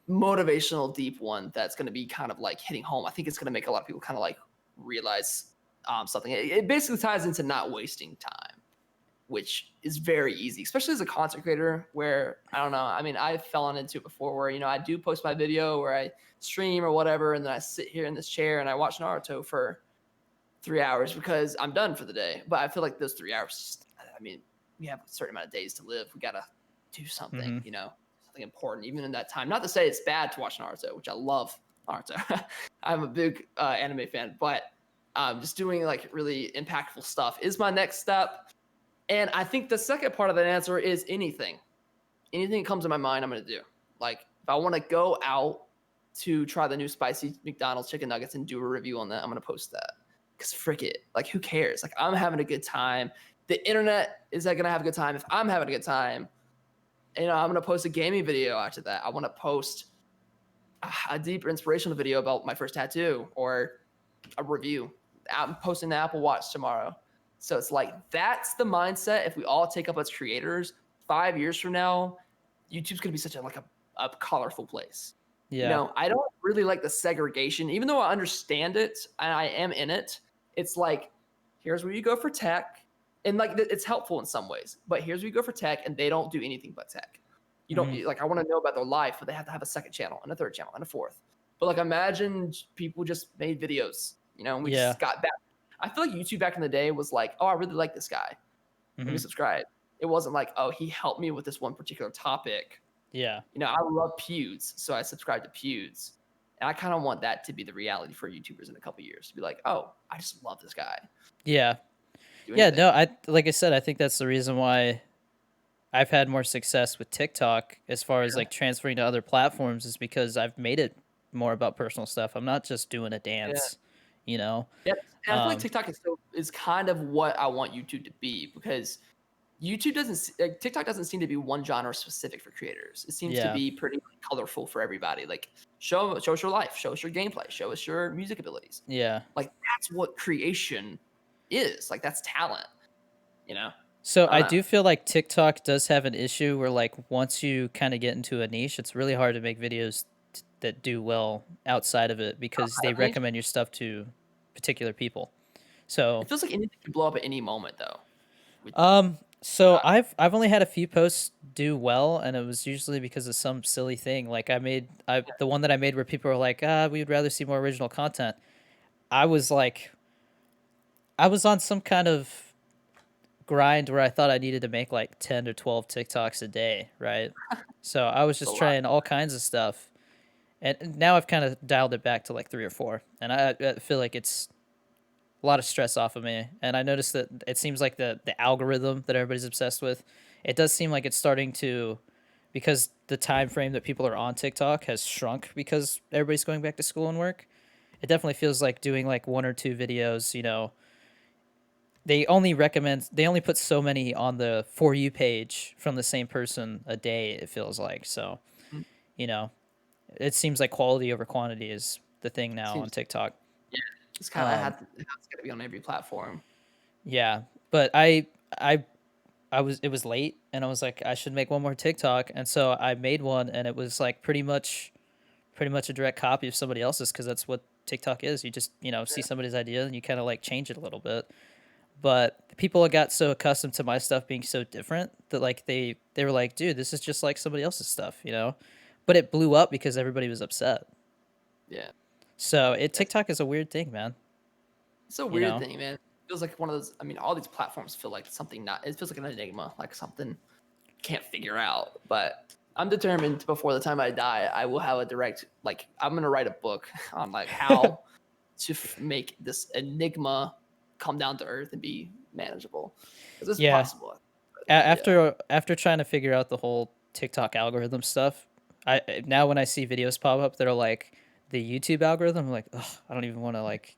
[SPEAKER 2] motivational, deep one that's going to be kind of like hitting home. I think it's going to make a lot of people kind of like realize something. It basically ties into not wasting time, which is very easy, especially as a content creator where I don't know. I mean, I've fallen into it before where, I do post my video where I stream or whatever, and then I sit here in this chair and I watch Naruto for 3 hours because I'm done for the day. But I feel like those 3 hours, I mean, we have a certain amount of days to live. We got to do something,
[SPEAKER 1] Mm-hmm.
[SPEAKER 2] something important, even in that time. Not to say it's bad to watch Naruto, which I love Naruto. I'm a big anime fan, but just doing like really impactful stuff is my next step. And I think the second part of that answer is anything. Anything that comes to my mind, I'm going to do. Like, if I want to go out to try the new spicy McDonald's chicken nuggets and do a review on that, I'm going to post that. Because frick it. Like, who cares? Like, I'm having a good time. The internet is going to have a good time if I'm having a good time. I'm going to post a gaming video after that. I want to post a deeper inspirational video about my first tattoo or a review. I'm posting the Apple Watch tomorrow. So it's like, that's the mindset. If we all take up as creators, 5 years from now, YouTube's going to be such a colorful place.
[SPEAKER 1] Yeah.
[SPEAKER 2] I don't really like the segregation, even though I understand it and I am in it. It's like, here's where you go for tech. And like, it's helpful in some ways, but here's where you go for tech and they don't do anything but tech. You don't
[SPEAKER 1] Mm-hmm.
[SPEAKER 2] like, I want to know about their life, but they have to have a second channel and a third channel and a fourth. But like, imagine people just made videos, and we
[SPEAKER 1] Yeah.
[SPEAKER 2] just got back. I feel like YouTube back in the day was like, oh, I really like this guy. Let me
[SPEAKER 1] Mm-hmm.
[SPEAKER 2] subscribe. It wasn't like, oh, he helped me with this one particular topic.
[SPEAKER 1] Yeah.
[SPEAKER 2] I love Pewds, so I subscribe to Pewds. And I kind of want that to be the reality for YouTubers in a couple years. To be like, oh, I just love this guy.
[SPEAKER 1] Yeah.
[SPEAKER 2] Do
[SPEAKER 1] Yeah.
[SPEAKER 2] anything.
[SPEAKER 1] No, like I said, I think that's the reason why I've had more success with TikTok as far as
[SPEAKER 2] Yeah.
[SPEAKER 1] like transferring to other platforms is because I've made it more about personal stuff. I'm not just doing a
[SPEAKER 2] Yeah.
[SPEAKER 1] dance, you know.
[SPEAKER 2] Yep. And I feel like
[SPEAKER 1] Um,
[SPEAKER 2] TikTok is kind of what I want YouTube to be because TikTok doesn't seem to be one genre specific for creators. It seems to
[SPEAKER 1] yeah,
[SPEAKER 2] be pretty colorful for everybody. Like show us your life, show us your gameplay, show us your music abilities.
[SPEAKER 1] yeah.
[SPEAKER 2] Like that's what creation is. Like that's talent. You know?
[SPEAKER 1] So
[SPEAKER 2] I
[SPEAKER 1] I
[SPEAKER 2] don't know.
[SPEAKER 1] do feel like TikTok does have an issue where like once you kind of get into a niche, it's really hard to make videos that do well outside of it because they
[SPEAKER 2] I mean,
[SPEAKER 1] recommend your stuff to particular people. So
[SPEAKER 2] it feels like anything can blow up at any moment, though. With
[SPEAKER 1] so
[SPEAKER 2] uh,
[SPEAKER 1] I've only had a few posts do well, and it was usually because of some silly thing. Like I the one that I made where people were like, we would rather see more original content. I was like, I was on some kind of grind where I thought I needed to make like 10 or 12 TikToks a day, right? So I was
[SPEAKER 2] it's a
[SPEAKER 1] just
[SPEAKER 2] lot.
[SPEAKER 1] trying all kinds of stuff. And now I've kind of dialed it back to like 3 or 4. And I feel like it's a lot of stress off of me. And I noticed that it seems like the algorithm that everybody's obsessed with, it does seem like it's starting to, because the time frame that people are on TikTok has shrunk because everybody's going back to school and work. It definitely feels like doing like 1 or 2 videos, they only put so many on the for you page from the same person a day, it feels like. So,
[SPEAKER 2] Mm,
[SPEAKER 1] you know, it seems like quality over quantity is the thing now on
[SPEAKER 2] seems
[SPEAKER 1] TikTok.
[SPEAKER 2] yeah. It's kind of
[SPEAKER 1] Um,
[SPEAKER 2] had it's got to be on every platform.
[SPEAKER 1] yeah, but I was it was late and I was like I should make one more TikTok, and so I made one, and it was like pretty much a direct copy of somebody else's because that's what TikTok is. You just see
[SPEAKER 2] Yeah.
[SPEAKER 1] somebody's idea and you kind of like change it a little bit. But people got so accustomed to my stuff being so different that like they were like, dude, this is just like somebody else's stuff. But it blew up because everybody was upset.
[SPEAKER 2] Yeah.
[SPEAKER 1] So
[SPEAKER 2] It's
[SPEAKER 1] TikTok is a weird thing, man.
[SPEAKER 2] it's a
[SPEAKER 1] You
[SPEAKER 2] weird
[SPEAKER 1] know?
[SPEAKER 2] thing, man. It feels like one of those. I mean, all these platforms feel like something not. It feels like an enigma, like something can't figure out. But I'm determined before the time I die, I will have a direct. Like I'm gonna write a book on like how to make this enigma come down to earth and be manageable because it's
[SPEAKER 1] Yeah.
[SPEAKER 2] possible. But yeah,
[SPEAKER 1] After trying to figure out the whole TikTok algorithm stuff, I now when I see videos pop up that are like the YouTube algorithm, I'm like, ugh, I don't even want to like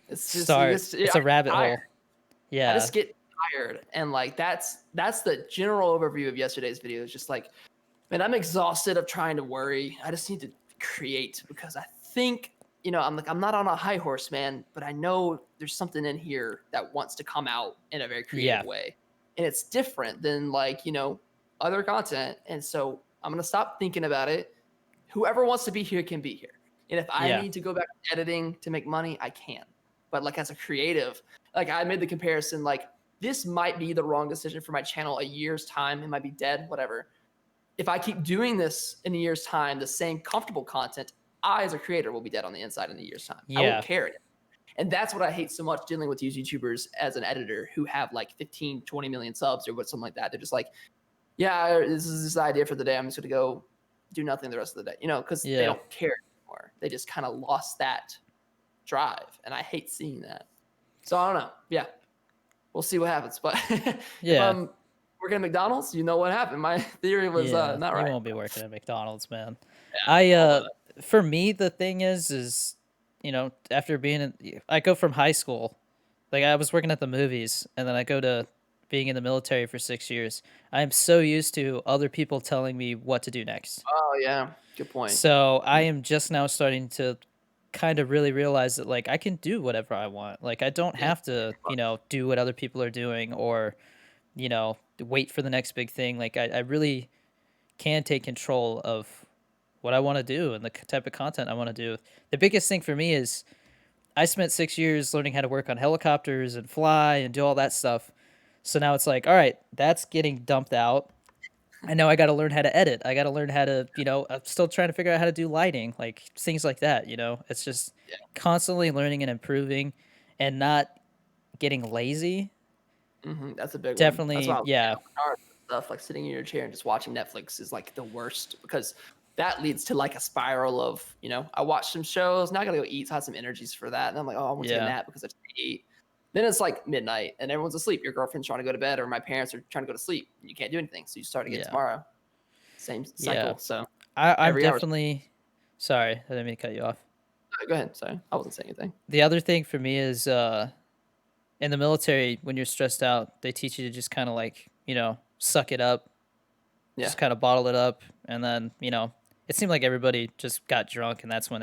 [SPEAKER 2] it's just
[SPEAKER 1] start.
[SPEAKER 2] this.
[SPEAKER 1] It's
[SPEAKER 2] I
[SPEAKER 1] a rabbit
[SPEAKER 2] tired.
[SPEAKER 1] hole.
[SPEAKER 2] I
[SPEAKER 1] Yeah.
[SPEAKER 2] just get tired, and like that's the general overview of yesterday's video. It's just like, man, I'm exhausted of trying to worry. I just need to create because I think I'm like I'm not on a high horse, man, but I know there's something in here that wants to come out in a very creative
[SPEAKER 1] Yeah.
[SPEAKER 2] way, and it's different than like other content, and so I'm gonna stop thinking about it. Whoever wants to be here can be here, and if I
[SPEAKER 1] Yeah.
[SPEAKER 2] need to go back to editing to make money, I can. But like as a creative, like I made the comparison, like this might be the wrong decision for my channel a year's time. It might be dead, whatever. If I keep doing this in a year's time, the same comfortable content, I as a creator will be dead on the inside in a year's time. I won't
[SPEAKER 1] Yeah.
[SPEAKER 2] care. And that's what I hate so much dealing with these YouTubers as an editor who have like 15, 20 million subs or what something like that. They're just like, yeah, this is this idea for the day. I'm just gonna go do nothing the rest of the day, because they
[SPEAKER 1] Yeah.
[SPEAKER 2] don't care anymore. They just kind of lost that drive. And I hate seeing that. So I don't know. Yeah, we'll see what happens. But if
[SPEAKER 1] Yeah.
[SPEAKER 2] I'm working at McDonald's, you know what happened. My theory was
[SPEAKER 1] Yeah.
[SPEAKER 2] not
[SPEAKER 1] You
[SPEAKER 2] right.
[SPEAKER 1] won't be working at McDonald's, man. I
[SPEAKER 2] Yeah, all of it.
[SPEAKER 1] for me the thing is after being I go from high school, like I was working at the movies, and then I go to being in the military for 6 years. I am so used to other people telling me what to do next.
[SPEAKER 2] Oh yeah, good point.
[SPEAKER 1] So I
[SPEAKER 2] Mhm.
[SPEAKER 1] am just now starting to kind of really realize that like I can do whatever I want. Like I don't
[SPEAKER 2] Yeah,
[SPEAKER 1] have to, do what other people are doing, or, wait for the next big thing. Like I really can take control of what I want to do and the type of content I want to do. The biggest thing for me is I spent 6 years learning how to work on helicopters and fly and do all that stuff. So now it's like, all right, that's getting dumped out. I know I got to learn how to edit. I got to learn how to, I'm still trying to figure out how to do lighting, like things like that. It's just
[SPEAKER 2] yeah.
[SPEAKER 1] constantly learning and improving and not getting lazy.
[SPEAKER 2] That's a big one. That's why I
[SPEAKER 1] Definitely,
[SPEAKER 2] was
[SPEAKER 1] yeah.
[SPEAKER 2] stuff like sitting in your chair and just watching Netflix is like the worst because that leads to like a spiral of I watch some shows now I gotta go eat so I have some energies for that and I'm like oh I want to take a
[SPEAKER 1] Yeah.
[SPEAKER 2] nap because I just ate. Then it's like midnight and everyone's asleep. Your girlfriend's trying to go to bed or my parents are trying to go to sleep. And you can't do anything, so you start again
[SPEAKER 1] Yeah.
[SPEAKER 2] tomorrow. Same
[SPEAKER 1] Yeah.
[SPEAKER 2] cycle. So
[SPEAKER 1] I'm
[SPEAKER 2] every hour.
[SPEAKER 1] definitely sorry, I didn't mean to cut you off.
[SPEAKER 2] Go ahead. Sorry, I wasn't saying anything.
[SPEAKER 1] The other thing for me is in the military, when you're stressed out, they teach you to just kind of like, suck it up,
[SPEAKER 2] Yeah.
[SPEAKER 1] just kind of bottle it up. And then, it seemed like everybody just got drunk, and that's when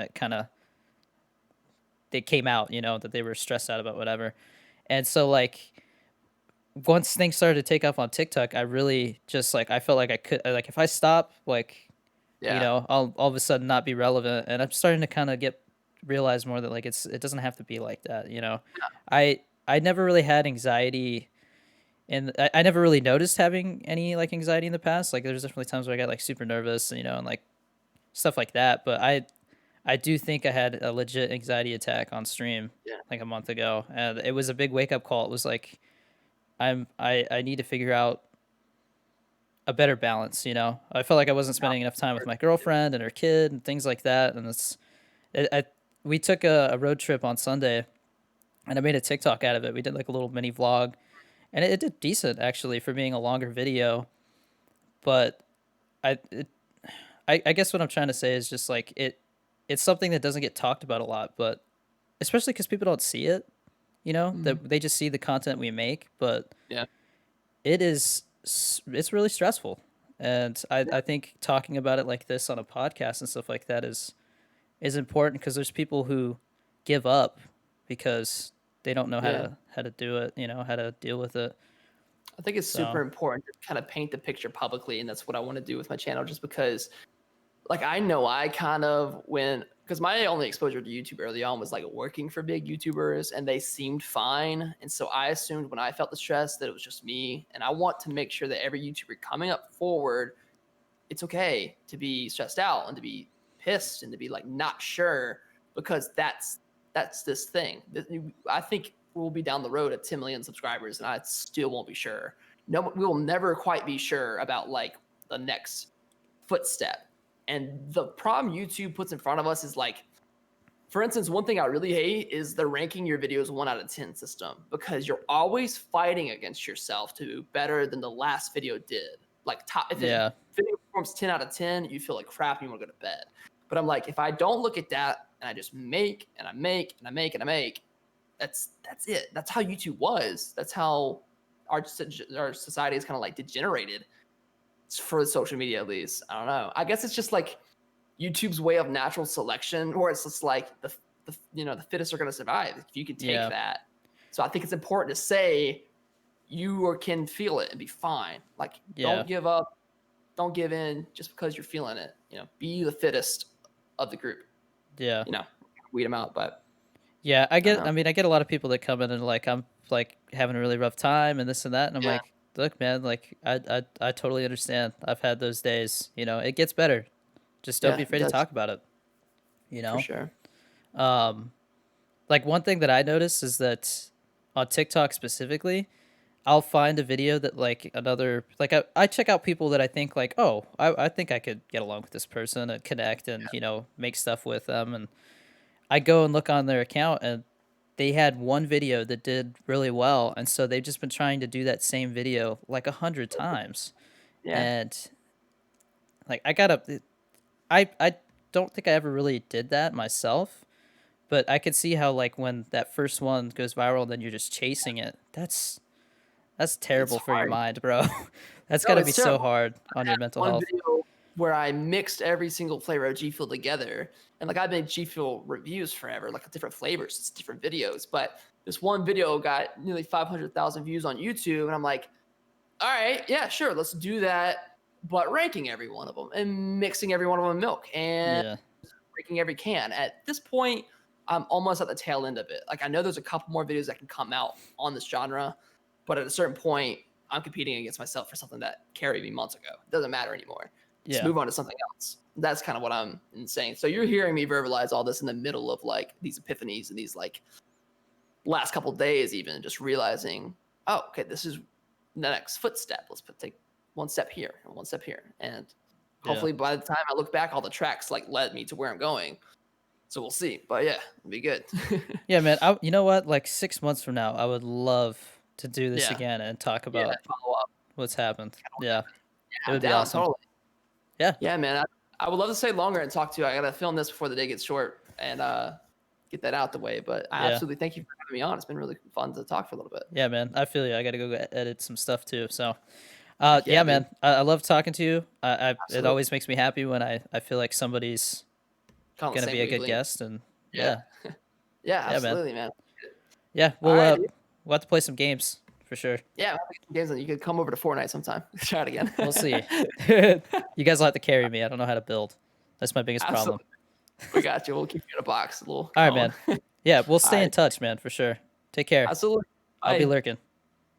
[SPEAKER 1] they came out, that they were stressed out about whatever. And so, like, once things started to take off on TikTok, I really just like, I felt like I could, like, if I stop, like,
[SPEAKER 2] Yeah.
[SPEAKER 1] I'll all of a sudden not be relevant, and I'm starting to kind of get realize more that like it doesn't have to be like that. I never really had anxiety, and I never really noticed having any like anxiety in the past. Like there's definitely times where I got like super nervous, and like stuff like that. But I do think I had a legit anxiety attack on stream
[SPEAKER 2] Yeah.
[SPEAKER 1] like a month ago, and it was a big wake up call. It was like I need to figure out a better balance. I felt like I wasn't spending enough time with my girlfriend and her kid and things like that. And we took a road trip on Sunday, and I made a TikTok out of it. We did like a little mini vlog, and it did decent actually for being a longer video. But I it, I guess what I'm trying to say is just like it's something that doesn't get talked about a lot, but especially because people don't see it.
[SPEAKER 2] Mhm.
[SPEAKER 1] That they just see the content we make, but
[SPEAKER 2] Yeah.
[SPEAKER 1] it's really stressful. And I,
[SPEAKER 2] Yeah.
[SPEAKER 1] I think talking about it like this on a podcast and stuff like that is important because there's people who give up because they don't know how
[SPEAKER 2] Yeah.
[SPEAKER 1] to how to do it, how to deal with it.
[SPEAKER 2] I think it's super
[SPEAKER 1] So
[SPEAKER 2] important to kind of paint the picture publicly, and that's what I want to do with my channel. Just because, like, I know I kind of when because my only exposure to YouTube early on was like working for big YouTubers, and they seemed fine, and so I assumed when I felt the stress that it was just me. And I want to make sure that every YouTuber coming up forward, it's okay to be stressed out and to be pissed and to be like not sure, because that's this thing. I think we'll be down the road at 10 million subscribers and I still won't be sure. No, we will never quite be sure about like the next footstep. And the problem YouTube puts in front of us is like, for instance, one thing I really hate is the ranking your videos 1 out of 10 system, because you're always fighting against yourself to do better than the last video did. Like top, if it
[SPEAKER 1] yeah,
[SPEAKER 2] video performs 10 out of 10, you feel like crap and you want to go to bed. But I'm like, if I don't look at that and I just make and I make and I make and I make, that's it. That's how YouTube was. That's how our society is kind of like degenerated for social media, at least. I don't know. I guess it's just like YouTube's way of natural selection, where it's just like the fittest are going to survive if you can take
[SPEAKER 1] yeah,
[SPEAKER 2] that. So I think it's important to say you or can feel it and be fine. Like,
[SPEAKER 1] yeah,
[SPEAKER 2] don't give up, don't give in just because you're feeling it. Be the fittest of the group.
[SPEAKER 1] yeah,
[SPEAKER 2] You know, weed them out. But
[SPEAKER 1] yeah. I
[SPEAKER 2] I don't
[SPEAKER 1] get.
[SPEAKER 2] know.
[SPEAKER 1] I mean, I get a lot of people that come in and like I'm like having a really rough time and this and that, and I'm
[SPEAKER 2] Yeah,
[SPEAKER 1] like, look, man, like I totally understand. I've had those days. It gets better. Just don't
[SPEAKER 2] yeah,
[SPEAKER 1] be
[SPEAKER 2] it
[SPEAKER 1] afraid to
[SPEAKER 2] does
[SPEAKER 1] talk about it. You
[SPEAKER 2] for
[SPEAKER 1] know.
[SPEAKER 2] sure.
[SPEAKER 1] Um, like one thing that I notice is that on TikTok specifically, I'll find a video that like another like I check out people that I think like, oh, I think I could get along with this person and connect and make stuff with them, and I go and look on their account and they had one video that did really well, and so they've just been trying to do that same video like 100 times.
[SPEAKER 2] Yeah,
[SPEAKER 1] And like I don't think I ever really did that myself, but I could see how like when that first one goes viral, then you're just chasing it. That's
[SPEAKER 2] it's
[SPEAKER 1] terrible for your
[SPEAKER 2] hard.
[SPEAKER 1] mind, bro. That's
[SPEAKER 2] No,
[SPEAKER 1] gotta be
[SPEAKER 2] it's
[SPEAKER 1] so
[SPEAKER 2] terrible.
[SPEAKER 1] hard on your mental
[SPEAKER 2] One
[SPEAKER 1] health.
[SPEAKER 2] video where I mixed every single flavor of G Fuel together. And like I've made G Fuel reviews forever, like different flavors, it's different videos. But this one video got nearly 500,000 views on YouTube. And I'm like, all right, yeah, sure, let's do that. But ranking every one of them and mixing every one of them in milk and
[SPEAKER 1] Yeah,
[SPEAKER 2] breaking every can. At this point, I'm almost at the tail end of it. Like I know there's a couple more videos that can come out on this genre, but at a certain point, I'm competing against myself for something that carried me months ago. It doesn't matter anymore. Just
[SPEAKER 1] yeah,
[SPEAKER 2] move on to something else. That's kind of what I'm saying. So you're hearing me verbalize all this in the middle of like these epiphanies and these like last couple days, even just realizing, oh, okay, this is the next footstep. Take one step here and one step here, and
[SPEAKER 1] yeah,
[SPEAKER 2] hopefully by the time I look back, all the tracks like led me to where I'm going. So we'll see. But yeah, it'll be good.
[SPEAKER 1] yeah, man. You know what? Like 6 months from now, I would love to do this
[SPEAKER 2] Yeah,
[SPEAKER 1] again and talk
[SPEAKER 2] yeah.
[SPEAKER 1] about
[SPEAKER 2] Follow up.
[SPEAKER 1] what's happened.
[SPEAKER 2] Kind of what
[SPEAKER 1] Yeah,
[SPEAKER 2] happened.
[SPEAKER 1] it
[SPEAKER 2] Yeah, I'm
[SPEAKER 1] would be
[SPEAKER 2] down
[SPEAKER 1] awesome.
[SPEAKER 2] totally.
[SPEAKER 1] Yeah,
[SPEAKER 2] Yeah, man. I would love to stay longer and talk to you. I gotta film this before the day gets short and get that out the way. But I
[SPEAKER 1] yeah,
[SPEAKER 2] absolutely thank you for having me on. It's been really fun to talk for a little bit.
[SPEAKER 1] yeah, man. I feel you. I gotta go edit some stuff too. So,
[SPEAKER 2] Heck
[SPEAKER 1] yeah,
[SPEAKER 2] yeah, dude.
[SPEAKER 1] man. I love talking to you. It
[SPEAKER 2] Absolutely.
[SPEAKER 1] always makes me happy when I feel like somebody's
[SPEAKER 2] Kind of the
[SPEAKER 1] gonna
[SPEAKER 2] same
[SPEAKER 1] be a good
[SPEAKER 2] wavelength.
[SPEAKER 1] guest, and
[SPEAKER 2] Yeah.
[SPEAKER 1] yeah,
[SPEAKER 2] Yeah,
[SPEAKER 1] yeah, man.
[SPEAKER 2] absolutely, man.
[SPEAKER 1] Yeah,
[SPEAKER 2] All right, dude.
[SPEAKER 1] we'll have to play some games for sure.
[SPEAKER 2] Yeah, I'll get some games on. You could come over to Fortnite sometime. Try it again.
[SPEAKER 1] We'll see. You guys will have to carry me. I don't know how to build. That's my biggest problem.
[SPEAKER 2] Absolutely. We got you. We'll keep you in a box, a little
[SPEAKER 1] All right,
[SPEAKER 2] cone.
[SPEAKER 1] man. Yeah, we'll
[SPEAKER 2] All
[SPEAKER 1] stay in
[SPEAKER 2] right.
[SPEAKER 1] touch, man, for sure. Take care.
[SPEAKER 2] Absolutely.
[SPEAKER 1] I'll be
[SPEAKER 2] Bye.
[SPEAKER 1] lurking.